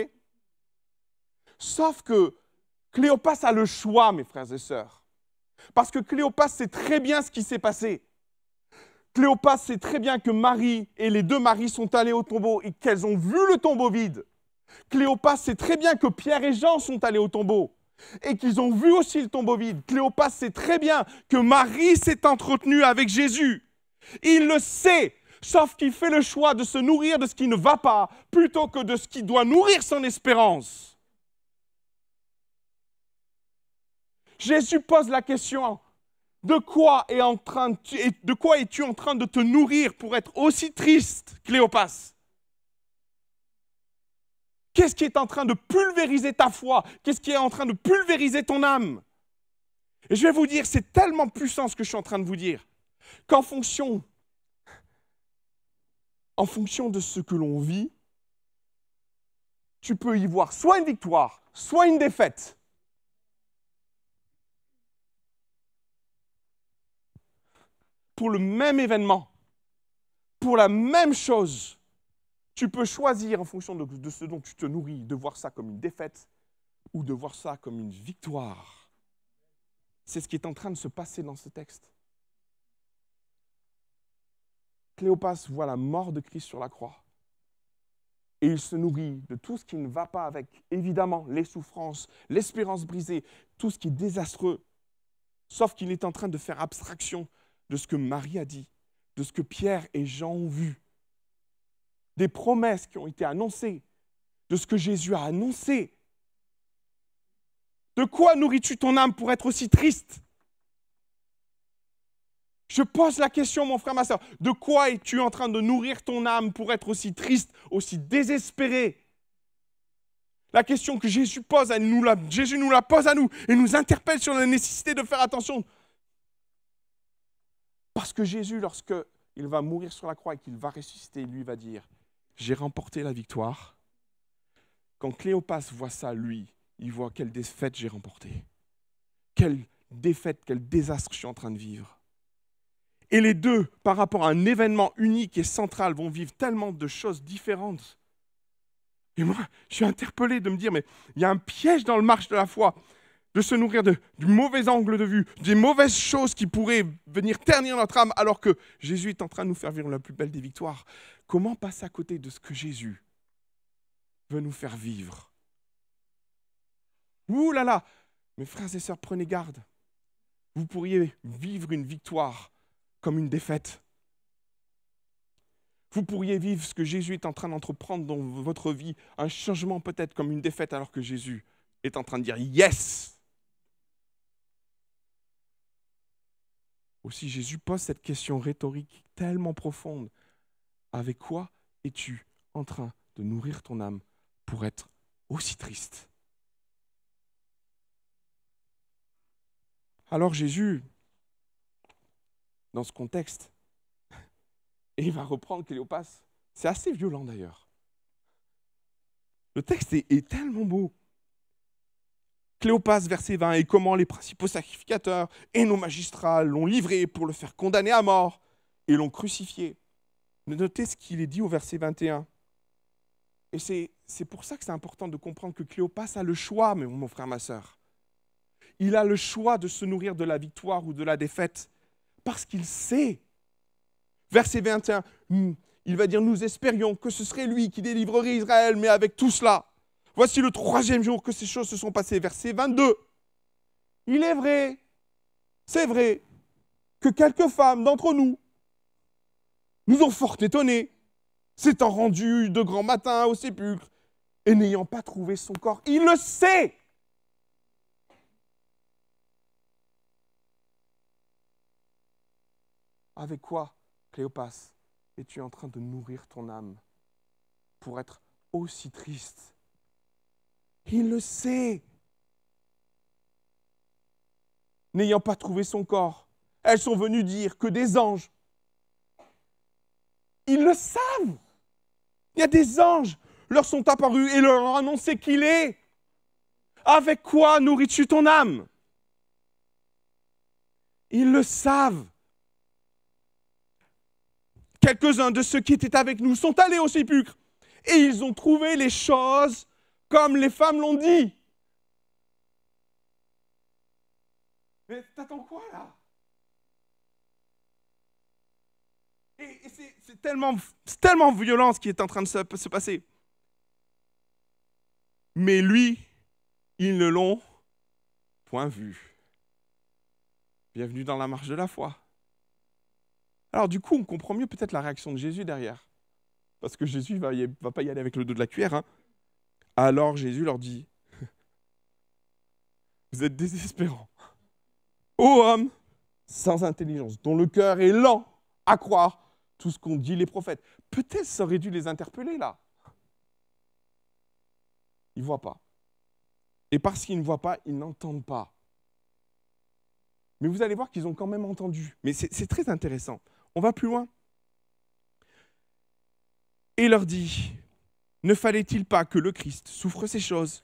Sauf que Cléopas a le choix, mes frères et sœurs. Parce que Cléopas sait très bien ce qui s'est passé. Cléopas sait très bien que Marie et les 2 maris sont allés au tombeau et qu'elles ont vu le tombeau vide. Cléopas sait très bien que Pierre et Jean sont allés au tombeau et qu'ils ont vu aussi le tombeau vide. Cléopas sait très bien que Marie s'est entretenue avec Jésus. Il le sait, sauf qu'il fait le choix de se nourrir de ce qui ne va pas plutôt que de ce qui doit nourrir son espérance. Jésus pose la question, de quoi es-tu en train de te nourrir pour être aussi triste, Cléopas? Qu'est-ce qui est en train de pulvériser ta foi? Qu'est-ce qui est en train de pulvériser ton âme? Et je vais vous dire, c'est tellement puissant ce que je suis en train de vous dire, qu'en fonction de ce que l'on vit, tu peux y voir soit une victoire, soit une défaite. Pour le même événement, pour la même chose, tu peux choisir en fonction de ce dont tu te nourris, de voir ça comme une défaite ou de voir ça comme une victoire. C'est ce qui est en train de se passer dans ce texte. Cléopas voit la mort de Christ sur la croix et il se nourrit de tout ce qui ne va pas avec, évidemment, les souffrances, l'espérance brisée, tout ce qui est désastreux, sauf qu'il est en train de faire abstraction de ce que Marie a dit, de ce que Pierre et Jean ont vu, des promesses qui ont été annoncées, de ce que Jésus a annoncé. De quoi nourris-tu ton âme pour être aussi triste? Je pose la question, mon frère, ma soeur, de quoi es-tu en train de nourrir ton âme pour être aussi triste, aussi désespéré? La question que Jésus pose Jésus nous la pose à nous et nous interpelle sur la nécessité de faire attention. Parce que Jésus, lorsqu'il va mourir sur la croix et qu'il va ressusciter, lui va dire « J'ai remporté la victoire ». Quand Cléopas voit ça, lui, il voit quelle défaite j'ai remportée. Quelle défaite, quel désastre je suis en train de vivre. Et les deux, par rapport à un événement unique et central, vont vivre tellement de choses différentes. Et moi, je suis interpellé de me dire, mais il y a un piège dans le marche de la foi, de se nourrir du mauvais angle de vue, des mauvaises choses qui pourraient venir ternir notre âme, alors que Jésus est en train de nous faire vivre la plus belle des victoires. Comment passer à côté de ce que Jésus veut nous faire vivre? Ouh là là, mes frères et sœurs, prenez garde. Vous pourriez vivre une victoire comme une défaite. Vous pourriez vivre ce que Jésus est en train d'entreprendre dans votre vie, un changement peut-être comme une défaite, alors que Jésus est en train de dire yes. Aussi, Jésus pose cette question rhétorique tellement profonde. Avec quoi es-tu en train de nourrir ton âme pour être aussi triste? Alors Jésus, dans ce contexte, et il va reprendre Cléopas. C'est assez violent d'ailleurs. Le texte est tellement beau. Cléopas, verset 20, et comment les principaux sacrificateurs et nos magistrats l'ont livré pour le faire condamner à mort et l'ont crucifié. Notez ce qu'il est dit au verset 21. Et c'est pour ça que c'est important de comprendre que Cléopas a le choix, mon frère, ma sœur. Il a le choix de se nourrir de la victoire ou de la défaite parce qu'il sait. Verset 21, il va dire « Nous espérions que ce serait lui qui délivrerait Israël, mais avec tout cela, voici le 3e jour que ces choses se sont passées. » Verset 22, il est vrai, c'est vrai, que quelques femmes d'entre nous nous ont fort étonnés, s'étant rendues de grand matin au sépulcre et n'ayant pas trouvé son corps. Il le sait. Avec quoi, Cléopas, es-tu en train de nourrir ton âme pour être aussi triste? Il le sait. N'ayant pas trouvé son corps, elles sont venues dire que des anges. Ils le savent. Il y a des anges leur sont apparus et leur ont annoncé qu'il est. Avec quoi nourris-tu ton âme? Ils le savent. Quelques-uns de ceux qui étaient avec nous sont allés au sépulcre et ils ont trouvé les choses comme les femmes l'ont dit. Mais t'attends quoi là? Et c'est tellement violent ce qui est en train de se passer. Mais lui, ils ne l'ont point vu. Bienvenue dans la marche de la foi. Alors du coup, on comprend mieux peut-être la réaction de Jésus derrière. Parce que Jésus ne va pas y aller avec le dos de la cuillère. Hein. Alors Jésus leur dit, vous êtes désespérants. Ô homme sans intelligence, dont le cœur est lent à croire tout ce qu'ont dit les prophètes. Peut-être ça aurait dû les interpeller là. Ils ne voient pas. Et parce qu'ils ne voient pas, ils n'entendent pas. Mais vous allez voir qu'ils ont quand même entendu. Mais c'est très intéressant. On va plus loin. Et il leur dit, ne fallait-il pas que le Christ souffre ces choses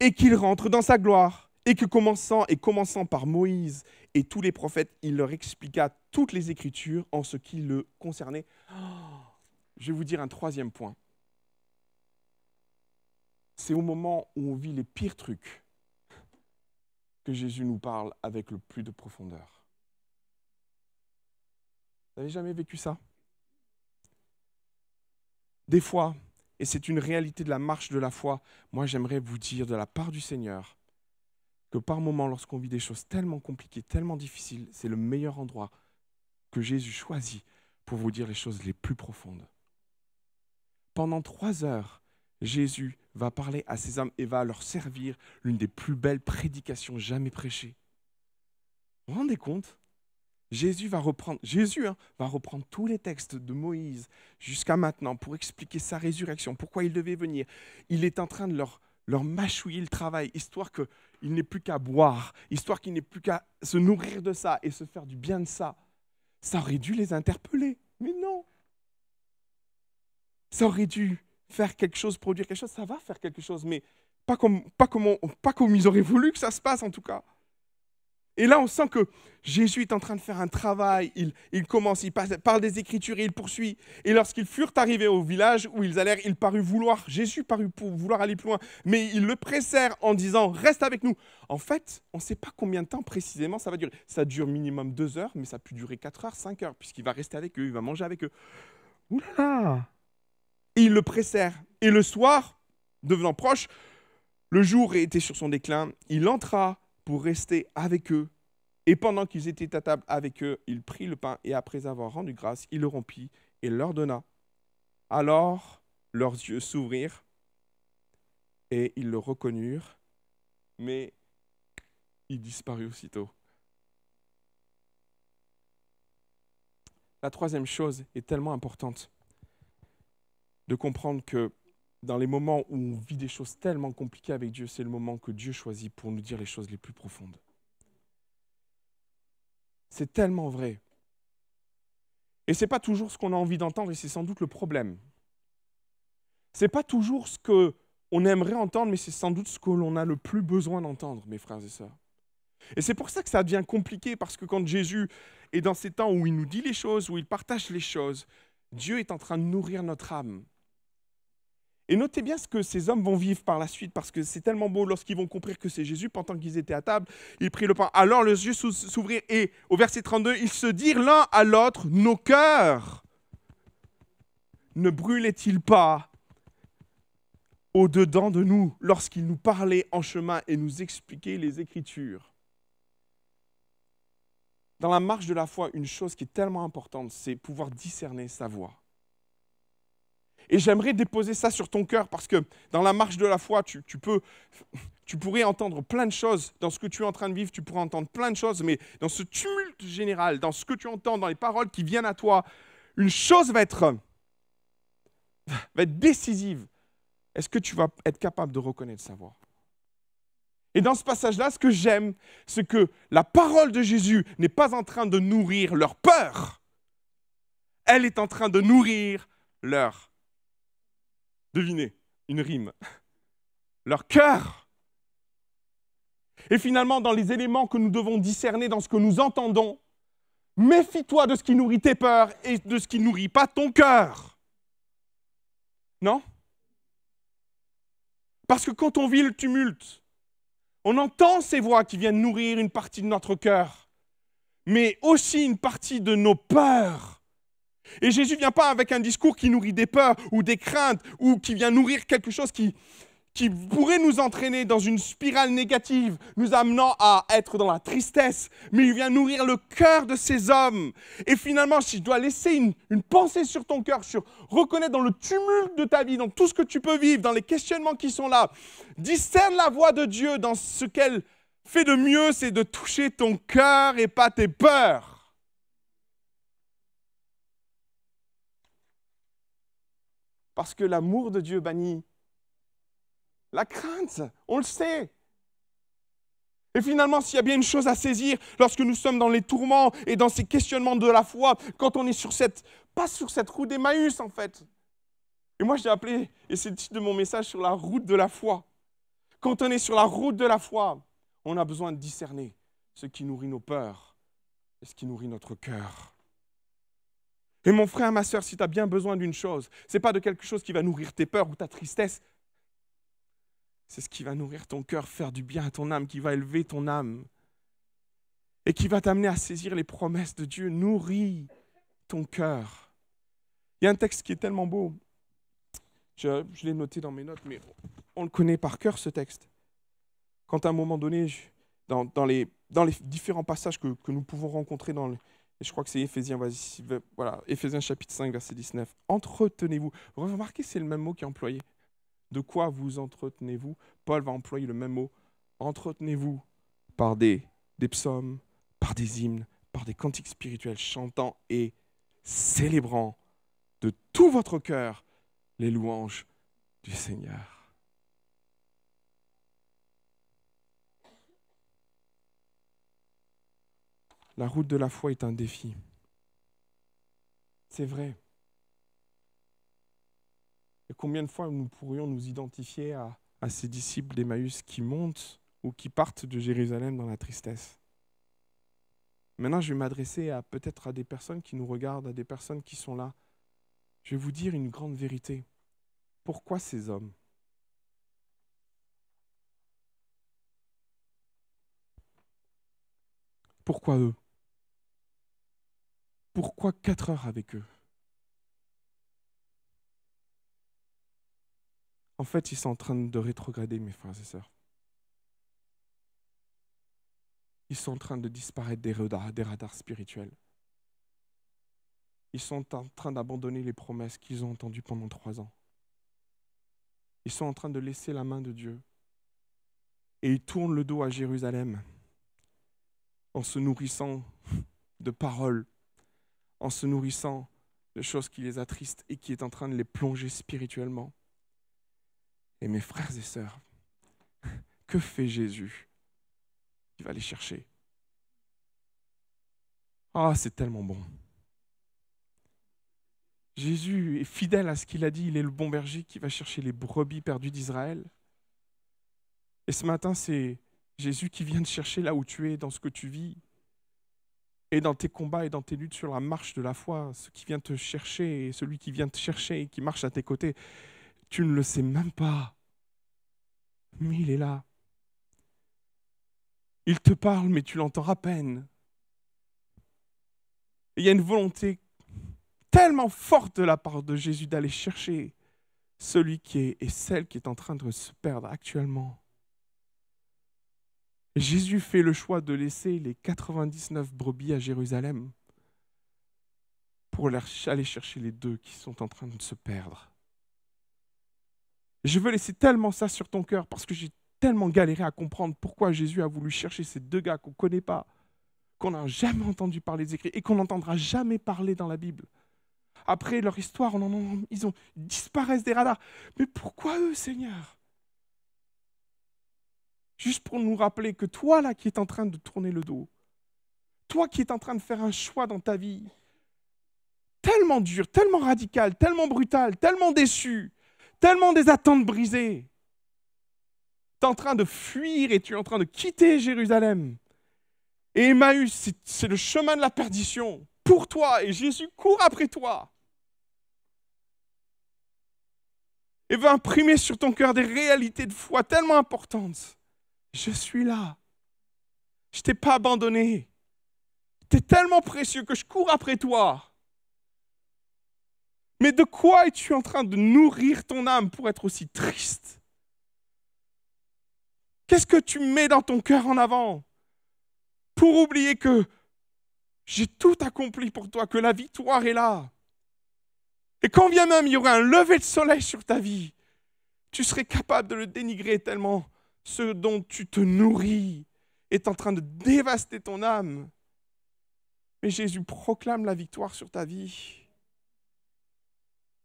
et qu'il rentre dans sa gloire et que commençant par Moïse et tous les prophètes, il leur expliqua toutes les Écritures en ce qui le concernait. Je vais vous dire un 3e point. C'est au moment où on vit les pires trucs que Jésus nous parle avec le plus de profondeur. Vous n'avez jamais vécu ça? Des fois, et c'est une réalité de la marche de la foi, moi j'aimerais vous dire de la part du Seigneur que par moments, lorsqu'on vit des choses tellement compliquées, tellement difficiles, c'est le meilleur endroit que Jésus choisit pour vous dire les choses les plus profondes. Pendant 3 heures, Jésus va parler à ces hommes et va leur servir l'une des plus belles prédications jamais prêchées. Vous vous rendez compte? Jésus va reprendre tous les textes de Moïse jusqu'à maintenant pour expliquer sa résurrection, pourquoi il devait venir. Il est en train de leur mâchouiller le travail, histoire qu'il n'ait plus qu'à boire, histoire qu'il n'ait plus qu'à se nourrir de ça et se faire du bien de ça. Ça aurait dû les interpeller, mais non. Ça aurait dû faire quelque chose, produire quelque chose, ça va faire quelque chose, mais pas comme ils auraient voulu que ça se passe en tout cas. Et là, on sent que Jésus est en train de faire un travail, il commence, il parle des Écritures et il poursuit. Et lorsqu'ils furent arrivés au village où ils allèrent, Jésus parut pour vouloir aller plus loin, mais ils le pressèrent en disant « Reste avec nous ». En fait, on ne sait pas combien de temps précisément ça va durer. Ça dure minimum 2 heures, mais ça peut durer 4 heures, 5 heures, puisqu'il va rester avec eux, il va manger avec eux. Ouh là là! Et ils le pressèrent. Et le soir, devenant proche, le jour était sur son déclin, il entra pour rester avec eux. Et pendant qu'ils étaient à table avec eux, il prit le pain et après avoir rendu grâce, il le rompit et leur donna. Alors leurs yeux s'ouvrirent et ils le reconnurent, mais il disparut aussitôt. La troisième chose est tellement importante de comprendre que dans les moments où on vit des choses tellement compliquées avec Dieu, c'est le moment que Dieu choisit pour nous dire les choses les plus profondes. C'est tellement vrai. Et ce n'est pas toujours ce qu'on a envie d'entendre et c'est sans doute le problème. Ce n'est pas toujours ce qu'on aimerait entendre, mais c'est sans doute ce que l'on a le plus besoin d'entendre, mes frères et sœurs. Et c'est pour ça que ça devient compliqué, parce que quand Jésus est dans ces temps où il nous dit les choses, où il partage les choses, Dieu est en train de nourrir notre âme. Et notez bien ce que ces hommes vont vivre par la suite, parce que c'est tellement beau lorsqu'ils vont comprendre que c'est Jésus. Pendant qu'ils étaient à table, ils prirent le pain. Alors leurs yeux s'ouvrirent et, au verset 32, ils se dirent l'un à l'autre, nos cœurs ne brûlaient-ils pas au-dedans de nous lorsqu'il nous parlait en chemin et nous expliquait les Écritures? Dans la marche de la foi, une chose qui est tellement importante, c'est pouvoir discerner sa voix. Et j'aimerais déposer ça sur ton cœur parce que dans la marche de la foi, tu pourrais entendre plein de choses. Dans ce que tu es en train de vivre, tu pourrais entendre plein de choses, mais dans ce tumulte général, dans ce que tu entends, dans les paroles qui viennent à toi, une chose va être décisive. Est-ce que tu vas être capable de reconnaître sa voix? Et dans ce passage-là, ce que j'aime, c'est que la parole de Jésus n'est pas en train de nourrir leur peur. Elle est en train de nourrir leur... Devinez, une rime. Leur cœur. Et finalement, dans les éléments que nous devons discerner, dans ce que nous entendons, méfie-toi de ce qui nourrit tes peurs et de ce qui ne nourrit pas ton cœur. Non? Parce que quand on vit le tumulte, on entend ces voix qui viennent nourrir une partie de notre cœur, mais aussi une partie de nos peurs. Et Jésus ne vient pas avec un discours qui nourrit des peurs ou des craintes ou qui vient nourrir quelque chose qui pourrait nous entraîner dans une spirale négative, nous amenant à être dans la tristesse. Mais il vient nourrir le cœur de ces hommes. Et finalement, si je dois laisser une pensée sur ton cœur, sur reconnaître dans le tumulte de ta vie, dans tout ce que tu peux vivre, dans les questionnements qui sont là, discerne la voix de Dieu dans ce qu'elle fait de mieux, c'est de toucher ton cœur et pas tes peurs. Parce que l'amour de Dieu bannit la crainte, on le sait. Et finalement, s'il y a bien une chose à saisir, lorsque nous sommes dans les tourments et dans ces questionnements de la foi, quand on est pas sur cette route d'Emmaüs en fait. Et moi, j'ai appelé, et c'est le titre de mon message, sur la route de la foi. Quand on est sur la route de la foi, on a besoin de discerner ce qui nourrit nos peurs et ce qui nourrit notre cœur. Et mon frère, ma sœur, si tu as bien besoin d'une chose, ce n'est pas de quelque chose qui va nourrir tes peurs ou ta tristesse. C'est ce qui va nourrir ton cœur, faire du bien à ton âme, qui va élever ton âme et qui va t'amener à saisir les promesses de Dieu. Nourris ton cœur. Il y a un texte qui est tellement beau. Je l'ai noté dans mes notes, mais on le connaît par cœur, ce texte. Quand à un moment donné, dans les différents passages que nous pouvons rencontrer et je crois que c'est Éphésiens, voilà, Éphésiens chapitre 5, verset 19. Entretenez-vous. Remarquez, c'est le même mot qui est employé. De quoi vous entretenez-vous? Paul va employer le même mot. Entretenez-vous par des psaumes, par des hymnes, par des cantiques spirituels, chantant et célébrant de tout votre cœur les louanges du Seigneur. La route de la foi est un défi. C'est vrai. Et combien de fois nous pourrions nous identifier à ces disciples d'Emmaüs qui montent ou qui partent de Jérusalem dans la tristesse? Maintenant, je vais m'adresser peut-être à des personnes qui nous regardent, à des personnes qui sont là. Je vais vous dire une grande vérité. Pourquoi ces hommes? Pourquoi eux? Pourquoi 4 heures avec eux? En fait, ils sont en train de rétrograder, mes frères et sœurs. Ils sont en train de disparaître des radars spirituels. Ils sont en train d'abandonner les promesses qu'ils ont entendues pendant 3 ans. Ils sont en train de laisser la main de Dieu. Et ils tournent le dos à Jérusalem en se nourrissant de paroles, en se nourrissant de choses qui les attristent et qui est en train de les plonger spirituellement. Et mes frères et sœurs, que fait Jésus? Il va les chercher. Ah, c'est tellement bon. Jésus est fidèle à ce qu'il a dit. Il est le bon berger qui va chercher les brebis perdues d'Israël. Et ce matin, c'est Jésus qui vient te chercher là où tu es, dans ce que tu vis. Et dans tes combats et dans tes luttes sur la marche de la foi, ce qui vient te chercher, et celui qui vient te chercher et qui marche à tes côtés, tu ne le sais même pas. Mais il est là. Il te parle, mais tu l'entends à peine. Et il y a une volonté tellement forte de la part de Jésus d'aller chercher celui qui est et celle qui est en train de se perdre actuellement. Et Jésus fait le choix de laisser les 99 brebis à Jérusalem pour aller chercher les 2 qui sont en train de se perdre. Et je veux laisser tellement ça sur ton cœur parce que j'ai tellement galéré à comprendre pourquoi Jésus a voulu chercher ces 2 gars qu'on ne connaît pas, qu'on n'a jamais entendu parler des écrits et qu'on n'entendra jamais parler dans la Bible. Après leur histoire, ils disparaissent des radars. Mais pourquoi eux, Seigneur? Juste pour nous rappeler que toi, là, qui es en train de tourner le dos, toi qui es en train de faire un choix dans ta vie, tellement dur, tellement radical, tellement brutal, tellement déçu, tellement des attentes brisées, tu es en train de fuir et tu es en train de quitter Jérusalem. Et Emmaüs, c'est le chemin de la perdition pour toi, et Jésus court après toi. Et veut imprimer sur ton cœur des réalités de foi tellement importantes. Je suis là. Je ne t'ai pas abandonné. Tu es tellement précieux que je cours après toi. Mais de quoi es-tu en train de nourrir ton âme pour être aussi triste? Qu'est-ce que tu mets dans ton cœur en avant pour oublier que j'ai tout accompli pour toi, que la victoire est là? Et quand bien même il y aurait un lever de soleil sur ta vie, tu serais capable de le dénigrer tellement ce dont tu te nourris est en train de dévaster ton âme. Mais Jésus proclame la victoire sur ta vie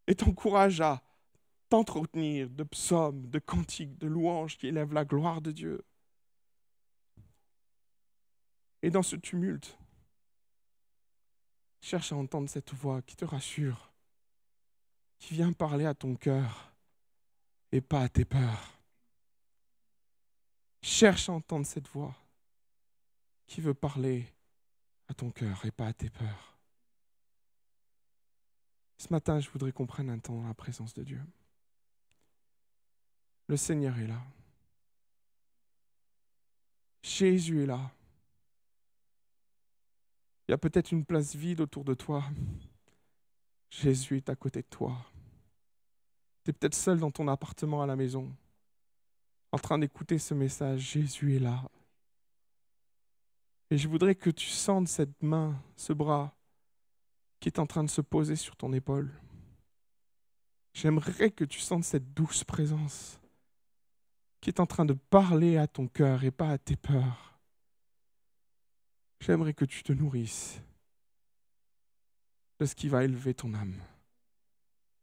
et t'encourage à t'entretenir de psaumes, de cantiques, de louanges qui élèvent la gloire de Dieu. Et dans ce tumulte, cherche à entendre cette voix qui te rassure, qui vient parler à ton cœur et pas à tes peurs. Cherche à entendre cette voix qui veut parler à ton cœur et pas à tes peurs. Ce matin, je voudrais qu'on prenne un temps dans la présence de Dieu. Le Seigneur est là. Jésus est là. Il y a peut-être une place vide autour de toi. Jésus est à côté de toi. Tu es peut-être seul dans ton appartement à la maison, en train d'écouter ce message. Jésus est là. Et je voudrais que tu sentes cette main, ce bras qui est en train de se poser sur ton épaule. J'aimerais que tu sentes cette douce présence qui est en train de parler à ton cœur et pas à tes peurs. J'aimerais que tu te nourrisses de ce qui va élever ton âme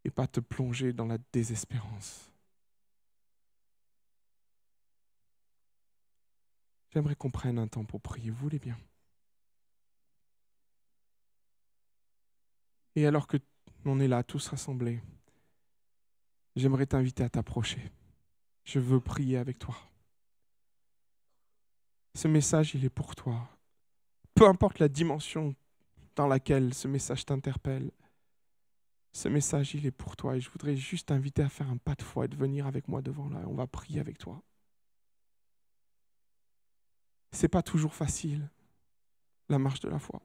et pas te plonger dans la désespérance. J'aimerais qu'on prenne un temps pour prier, vous voulez bien. Et alors que on est là, tous rassemblés, j'aimerais t'inviter à t'approcher. Je veux prier avec toi. Ce message, il est pour toi. Peu importe la dimension dans laquelle ce message t'interpelle, ce message, il est pour toi. Et je voudrais juste t'inviter à faire un pas de foi et de venir avec moi devant là. On va prier avec toi. C'est pas toujours facile, la marche de la foi.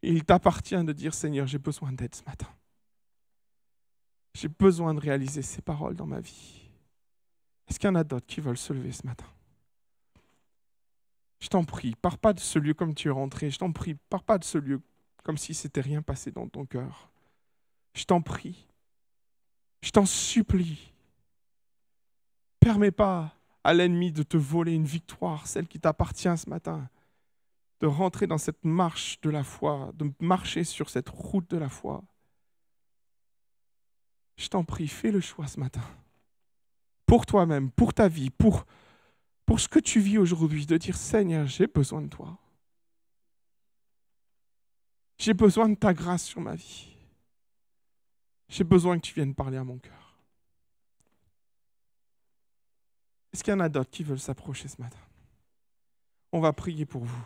Et il t'appartient de dire, Seigneur, j'ai besoin d'aide ce matin. J'ai besoin de réaliser ces paroles dans ma vie. Est-ce qu'il y en a d'autres qui veulent se lever ce matin? Je t'en prie, pars pas de ce lieu comme tu es rentré. Je t'en prie, pars pas de ce lieu comme si c'était rien passé dans ton cœur. Je t'en prie. Je t'en supplie. Permets pas à l'ennemi de te voler une victoire, celle qui t'appartient ce matin, de rentrer dans cette marche de la foi, de marcher sur cette route de la foi. Je t'en prie, fais le choix ce matin. Pour toi-même, pour ta vie, pour ce que tu vis aujourd'hui, de dire Seigneur, j'ai besoin de toi. J'ai besoin de ta grâce sur ma vie. J'ai besoin que tu viennes parler à mon cœur. Est-ce qu'il y en a d'autres qui veulent s'approcher ce matin? On va prier pour vous.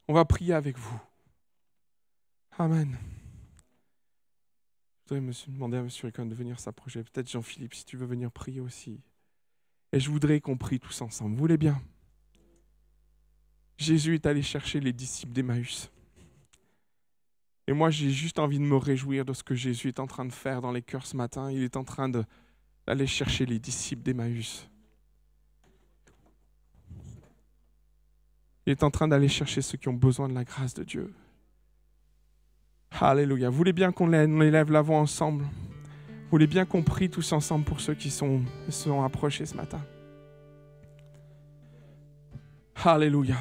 On va prier avec vous. Amen. Je voudrais demander à M. Econ de venir s'approcher. Peut-être Jean-Philippe, si tu veux venir prier aussi. Et je voudrais qu'on prie tous ensemble. Vous voulez bien? Jésus est allé chercher les disciples d'Emmaüs. Et moi, j'ai juste envie de me réjouir de ce que Jésus est en train de faire dans les cœurs ce matin. Il est en train d'aller chercher les disciples d'Emmaüs. Il est en train d'aller chercher ceux qui ont besoin de la grâce de Dieu. Alléluia. Vous voulez bien qu'on élève la voix ensemble? Vous voulez bien qu'on prie tous ensemble pour ceux qui sont approchés ce matin? Alléluia.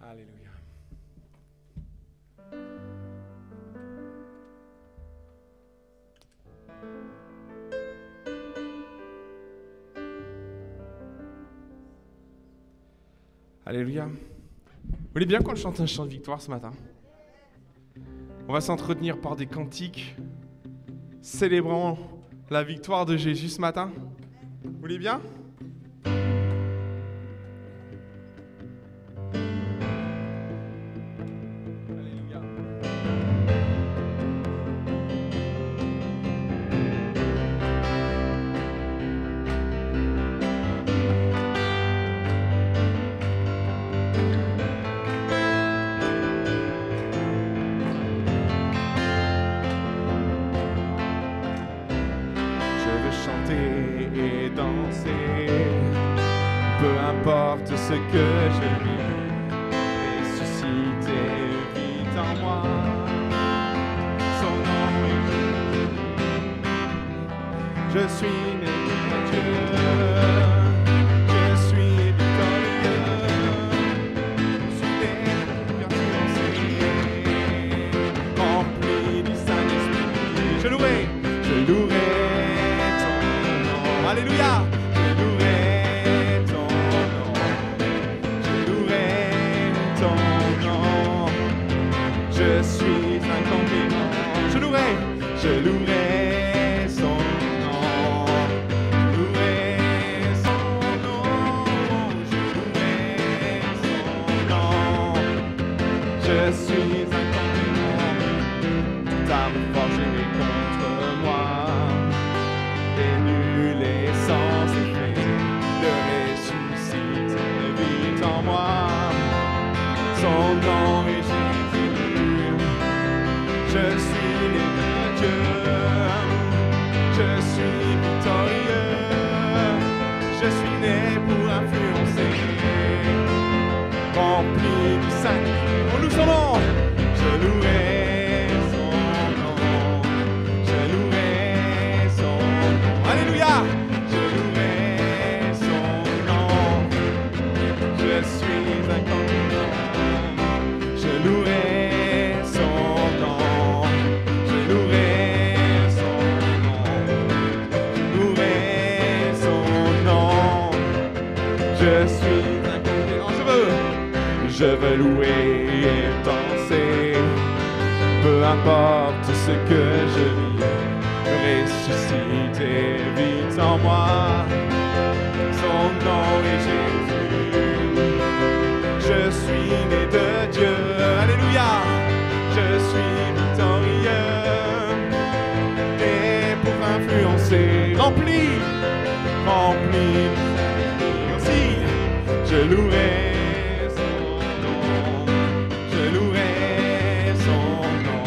Alléluia. Alléluia. Vous voulez bien qu'on chante un chant de victoire ce matin? On va s'entretenir par des cantiques célébrant la victoire de Jésus ce matin? Vous voulez bien? Alléluia. Et danser, peu importe ce que je vis, ressuscité vit en moi, son nom est Jésus. Je suis né de Dieu, je suis victorieux, je suis né pour danser, rempli du Saint-Esprit. Je louerai. Alléluia, je louerai ton nom, je louerai ton nom, je suis un conquérant, je louerai son nom, je louerai son nom, je louerai son nom, je suis un conquérant, t'as forgé contre moi. Nul est sans effet, le ressuscité vit en moi. Son nom est Jésus. Je suis né de Dieu. Je suis victorieux. Je suis né pour influencer. Rempli du Saint-Esprit. On loue son nom. Je louerai. Alléluia, je louerai son nom, je suis un conquérant, je louerai son nom, je louerai son nom, je louerai son nom, je suis un conquérant, je veux louer et danser, peu importe ce que je vis. Ressuscité vit en moi, son nom est Jésus. Je suis né de Dieu, alléluia, je suis victorieux. Et pour influencer, rempli aussi, je louerai son nom, je louerai son nom.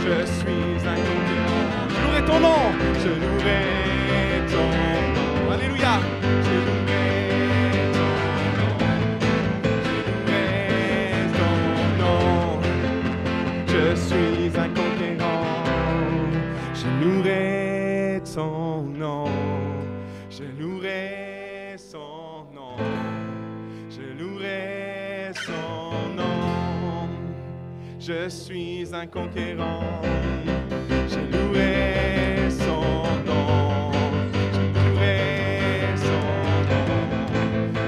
Je suis un conquérant. Je louerai ton nom. Je louerai ton nom. Alléluia. Je louerai ton nom. Je louerai ton nom. Je suis un conquérant. Je louerai ton nom. Je louerai son nom. Je louerai son nom. Je suis un conquérant, je louerai son nom, je louerai son nom,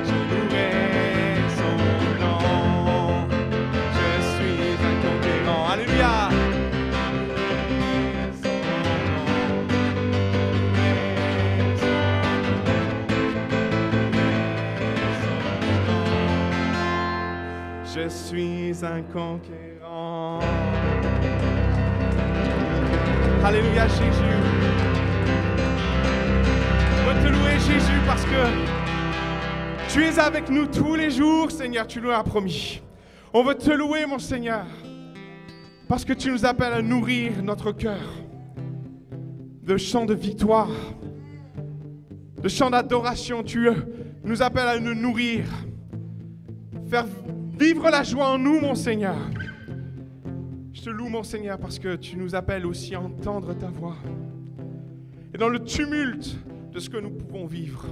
je louerai son nom, je suis un conquérant, alléluia. Je suis un conquérant. Alléluia Jésus. On va te louer Jésus parce que tu es avec nous tous les jours, Seigneur, tu nous as promis. On veut te louer mon Seigneur parce que tu nous appelles à nourrir notre cœur de chants de victoire, de chants d'adoration. Tu nous appelles à nous nourrir, faire vivre la joie en nous, mon Seigneur. Je te loue, mon Seigneur, parce que tu nous appelles aussi à entendre ta voix. Et dans le tumulte de ce que nous pouvons vivre,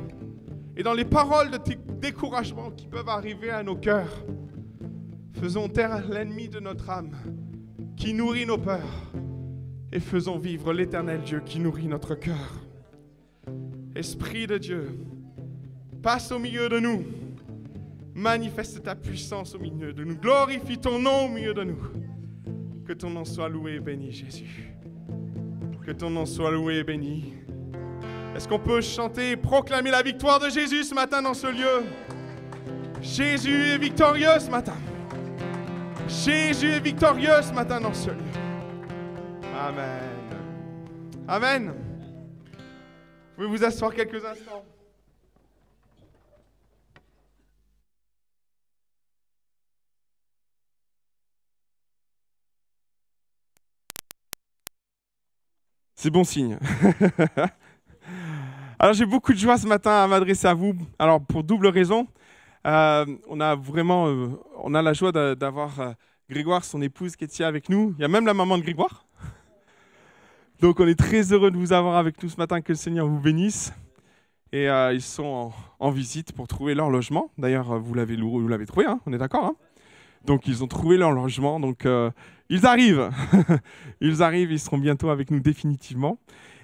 et dans les paroles de découragement qui peuvent arriver à nos cœurs, faisons taire l'ennemi de notre âme qui nourrit nos peurs, et faisons vivre l'Éternel Dieu qui nourrit notre cœur. Esprit de Dieu, passe au milieu de nous. Manifeste ta puissance au milieu de nous. Glorifie ton nom au milieu de nous. Que ton nom soit loué et béni, Jésus. Que ton nom soit loué et béni. Est-ce qu'on peut chanter et proclamer la victoire de Jésus ce matin dans ce lieu? Jésus est victorieux ce matin. Jésus est victorieux ce matin dans ce lieu. Amen. Amen. Vous pouvez vous asseoir quelques instants. C'est bon signe. Alors j'ai beaucoup de joie ce matin à m'adresser à vous. Alors pour double raison, on a la joie d'avoir Grégoire, son épouse Kétia avec nous. Il y a même la maman de Grégoire. Donc on est très heureux de vous avoir avec nous ce matin. Que le Seigneur vous bénisse. Et ils sont en visite pour trouver leur logement. D'ailleurs, vous l'avez trouvé, hein, on est d'accord, hein? Donc ils ont trouvé leur logement. Donc ils arrivent. Ils arrivent, ils seront bientôt avec nous définitivement.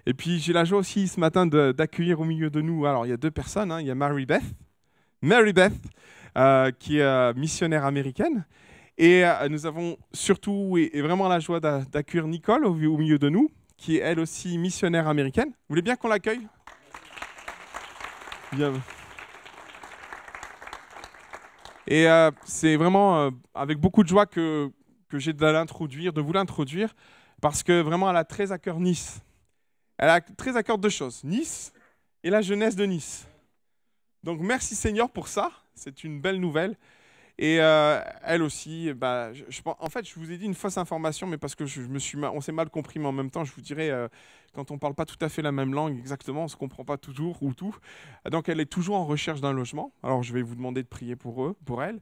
Et puis j'ai la joie aussi ce matin d'accueillir au milieu de nous. Alors il y a deux personnes, hein. Il y a Mary Beth, qui est missionnaire américaine. Et nous avons surtout et vraiment la joie d'accueillir Nicole au milieu de nous, qui est elle aussi missionnaire américaine. Vous voulez bien qu'on l'accueille? Bien. Et c'est vraiment avec beaucoup de joie que j'ai de vous l'introduire, parce que vraiment elle a très à cœur Nice. Elle a très à cœur deux choses, Nice et la jeunesse de Nice. Donc merci Seigneur pour ça, c'est une belle nouvelle. Et elle aussi, en fait, je vous ai dit une fausse information, mais parce que on s'est mal compris, mais en même temps, je vous dirais, quand on ne parle pas tout à fait la même langue exactement, on ne se comprend pas toujours ou tout. Donc, elle est toujours en recherche d'un logement. Alors, je vais vous demander de prier pour elle.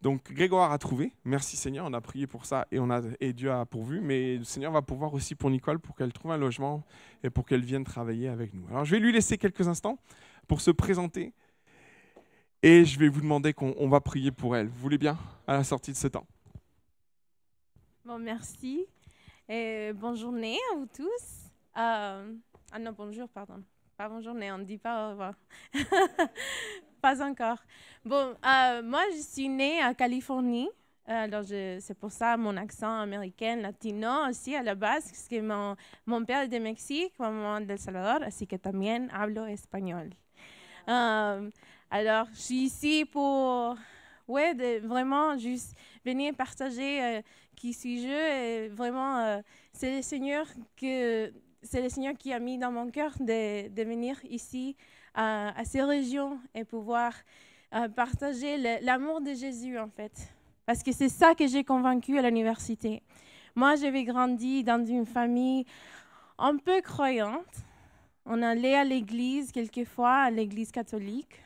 Donc, Grégoire a trouvé. Merci Seigneur, on a prié pour ça et Dieu a pourvu. Mais le Seigneur va pourvoir aussi pour Nicole, pour qu'elle trouve un logement et pour qu'elle vienne travailler avec nous. Alors, je vais lui laisser quelques instants pour se présenter. Et je vais vous demander qu'on va prier pour elle. Vous voulez bien, à la sortie de ce temps? Bon, merci. Et bonne journée à vous tous. Non, bonjour, pardon. Pas bonne journée, on ne dit pas au revoir. Pas encore. Bon, moi, je suis née en Californie. Alors, c'est pour ça mon accent américain, latino aussi à la base, parce que mon père est de Mexique, ma maman de El Salvador, ainsi que también hablo espagnol. Alors, je suis ici pour vraiment juste venir partager qui suis-je. Et vraiment, c'est le Seigneur qui a mis dans mon cœur de venir ici à ces régions et pouvoir partager l'amour de Jésus, en fait. Parce que c'est ça que j'ai convaincu à l'université. Moi, j'avais grandi dans une famille un peu croyante. On allait à l'église quelquefois, à l'église catholique.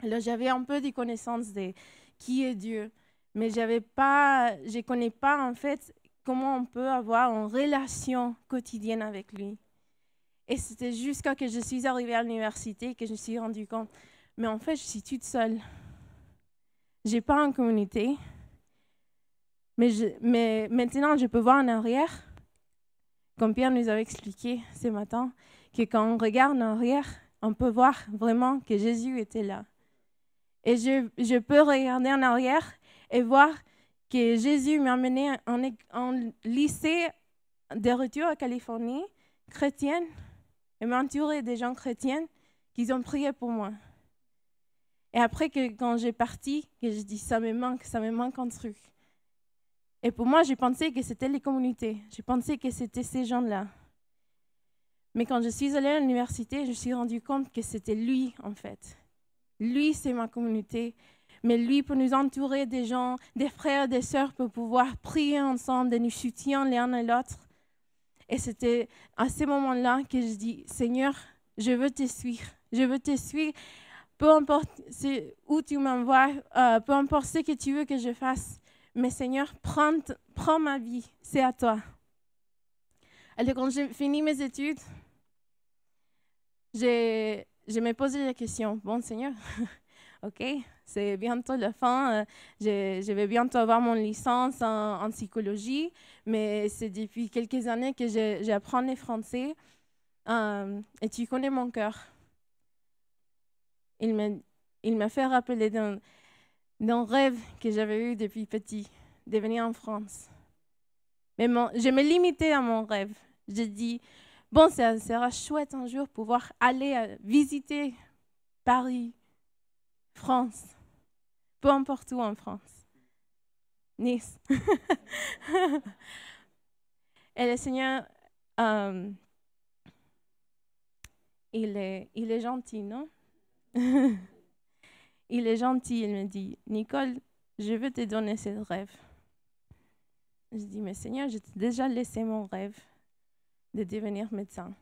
Alors, j'avais un peu des connaissances de qui est Dieu, mais je ne connais pas en fait comment on peut avoir une relation quotidienne avec lui. Et c'était jusqu'à que je suis arrivée à l'université que je me suis rendu compte, mais en fait, je suis toute seule. Je n'ai pas une communauté, mais maintenant, je peux voir en arrière, comme Pierre nous avait expliqué ce matin, que quand on regarde en arrière, on peut voir vraiment que Jésus était là. Et je peux regarder en arrière et voir que Jésus m'a emmené en lycée de retour à Californie, chrétienne, et m'a entouré des gens chrétiens qui ont prié pour moi. Et après, quand j'ai parti, que je dis ça me manque un truc. Et pour moi, j'ai pensé que c'était les communautés. J'ai pensé que c'était ces gens-là. Mais quand je suis allée à l'université, je me suis rendu compte que c'était lui, en fait. Lui, c'est ma communauté. Mais lui, pour nous entourer des gens, des frères, des sœurs, pour pouvoir prier ensemble, de nous soutenir l'un et l'autre. Et c'était à ce moment-là que je dis, Seigneur, je veux te suivre. Je veux te suivre. Peu importe où tu m'envoies, peu importe ce que tu veux que je fasse. Mais Seigneur, prends ma vie. C'est à toi. Alors, quand j'ai fini mes études, je me posais la question, bon Seigneur, ok, c'est bientôt la fin, je vais bientôt avoir mon licence en psychologie, mais c'est depuis quelques années que j'apprends le français et tu connais mon cœur. Il m'a fait rappeler d'un rêve que j'avais eu depuis petit, de venir en France. Mais je me limitais à mon rêve. J'ai dit, bon, ça sera chouette un jour pouvoir aller visiter Paris, France, peu importe où en France. Nice. Et le Seigneur, il est gentil, non? Il est gentil, il me dit, Nicole, je veux te donner ce rêve. Je dis, mais Seigneur, je t'ai déjà laissé mon rêve de devenir médecin.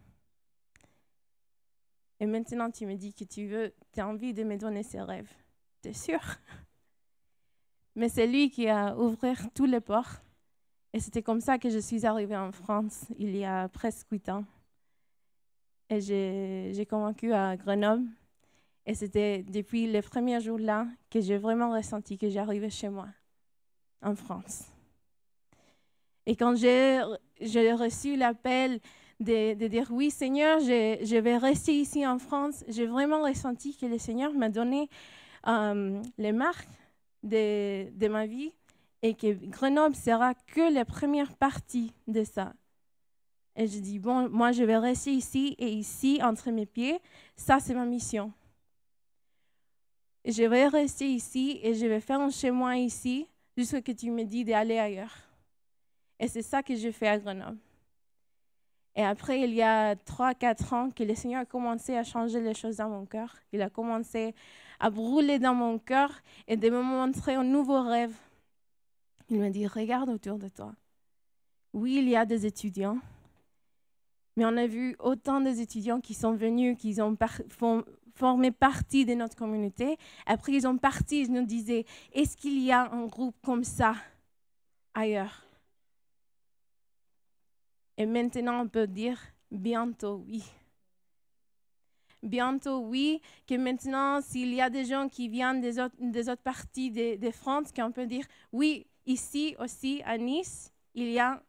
Et maintenant, tu me dis que tu as envie de me donner ce rêve. T'es sûr? Mais c'est lui qui a ouvert tous les portes. Et c'était comme ça que je suis arrivée en France, il y a presque 8 ans. Et j'ai convaincu à Grenoble. Et c'était depuis les premiers jours-là que j'ai vraiment ressenti que j'arrivais chez moi, en France. Et quand j'ai reçu l'appel de dire « Oui, Seigneur, je vais rester ici en France », j'ai vraiment ressenti que le Seigneur m'a donné les marques de ma vie et que Grenoble sera que la première partie de ça. Et je dis « Bon, moi, je vais rester ici et ici, entre mes pieds, ça, c'est ma mission. Je vais rester ici et je vais faire un chez moi ici jusqu'à ce que tu me dis d'aller ailleurs. » Et c'est ça que je fais à Grenoble. Et après, il y a 3-4 ans que le Seigneur a commencé à changer les choses dans mon cœur. Il a commencé à brûler dans mon cœur et de me montrer un nouveau rêve. Il m'a dit, regarde autour de toi. Oui, il y a des étudiants, mais on a vu autant d'étudiants qui sont venus, qui ont formé partie de notre communauté. Après, ils sont partis, ils nous disaient, est-ce qu'il y a un groupe comme ça ailleurs? Et maintenant, on peut dire bientôt oui. Bientôt oui, que maintenant, s'il y a des gens qui viennent des autres parties de France, qu'on peut dire oui, ici aussi à Nice, il y a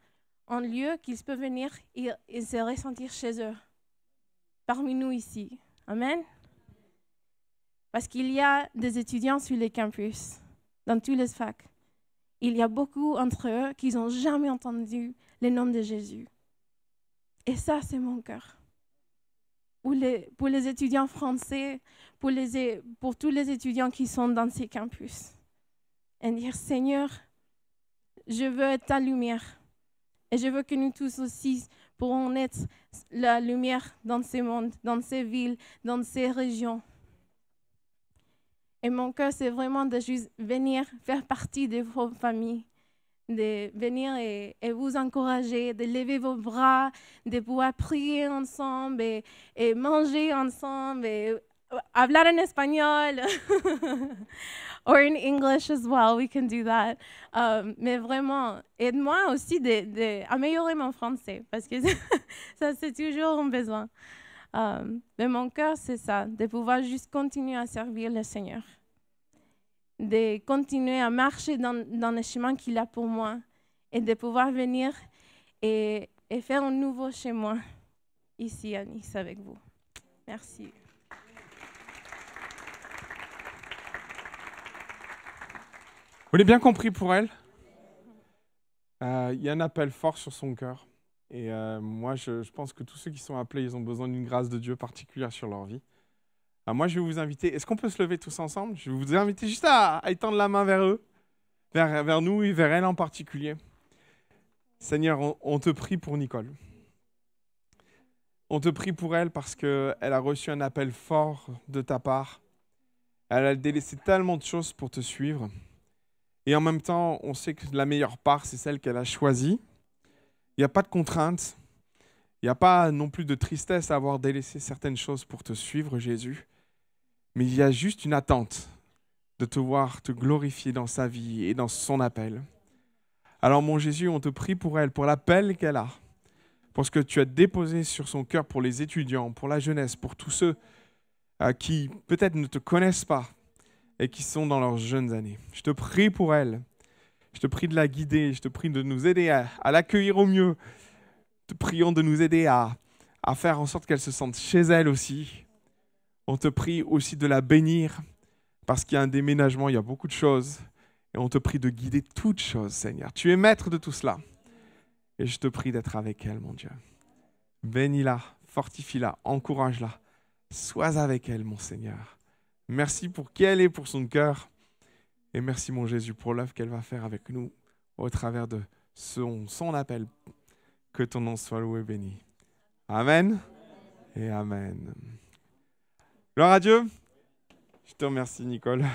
un lieu qu'ils peuvent venir et se ressentir chez eux, parmi nous ici. Amen. Parce qu'il y a des étudiants sur les campus, dans tous les facs. Il y a beaucoup entre eux qui n'ont jamais entendu le nom de Jésus. Et ça, c'est mon cœur. Pour les étudiants français, pour tous les étudiants qui sont dans ces campus. Et dire, Seigneur, je veux être ta lumière. Et je veux que nous tous aussi pourrons être la lumière dans ces mondes, dans ces villes, dans ces régions. Et mon cœur, c'est vraiment de juste venir faire partie de vos familles. De venir et vous encourager, de lever vos bras, de pouvoir prier ensemble et manger ensemble et hablar en espagnol. Or in English as well, we can do that. Mais vraiment, aide-moi aussi d'améliorer mon français parce que ça, c'est toujours un besoin. Mais mon cœur, c'est ça, de pouvoir juste continuer à servir le Seigneur. De continuer à marcher dans le chemin qu'il a pour moi et de pouvoir venir et faire un nouveau chez moi ici à Nice avec vous. Merci. Vous l'avez bien compris pour elle? Il y a un appel fort sur son cœur. Et moi, je pense que tous ceux qui sont appelés, ils ont besoin d'une grâce de Dieu particulière sur leur vie. Moi, je vais vous inviter. Est-ce qu'on peut se lever tous ensemble? Je vais vous inviter juste à étendre la main vers eux, vers nous et vers elle en particulier. Seigneur, on te prie pour Nicole. On te prie pour elle parce qu'elle a reçu un appel fort de ta part. Elle a délaissé tellement de choses pour te suivre. Et en même temps, on sait que la meilleure part, c'est celle qu'elle a choisie. Il n'y a pas de contrainte. Il n'y a pas non plus de tristesse à avoir délaissé certaines choses pour te suivre, Jésus. Mais il y a juste une attente de te voir te glorifier dans sa vie et dans son appel. Alors mon Jésus, on te prie pour elle, pour l'appel qu'elle a, pour ce que tu as déposé sur son cœur pour les étudiants, pour la jeunesse, pour tous ceux qui peut-être ne te connaissent pas et qui sont dans leurs jeunes années. Je te prie pour elle. Je te prie de la guider. Je te prie de nous aider à l'accueillir au mieux. Te prions de nous aider à faire en sorte qu'elle se sente chez elle aussi. On te prie aussi de la bénir parce qu'il y a un déménagement, il y a beaucoup de choses. Et on te prie de guider toutes choses, Seigneur. Tu es maître de tout cela. Et je te prie d'être avec elle, mon Dieu. Bénis-la, fortifie-la, encourage-la. Sois avec elle, mon Seigneur. Merci pour qui elle est, pour son cœur. Et merci, mon Jésus, pour l'œuvre qu'elle va faire avec nous au travers de son appel. Que ton nom soit loué et béni. Amen et amen. Gloire à Dieu. Je te remercie, Nicole.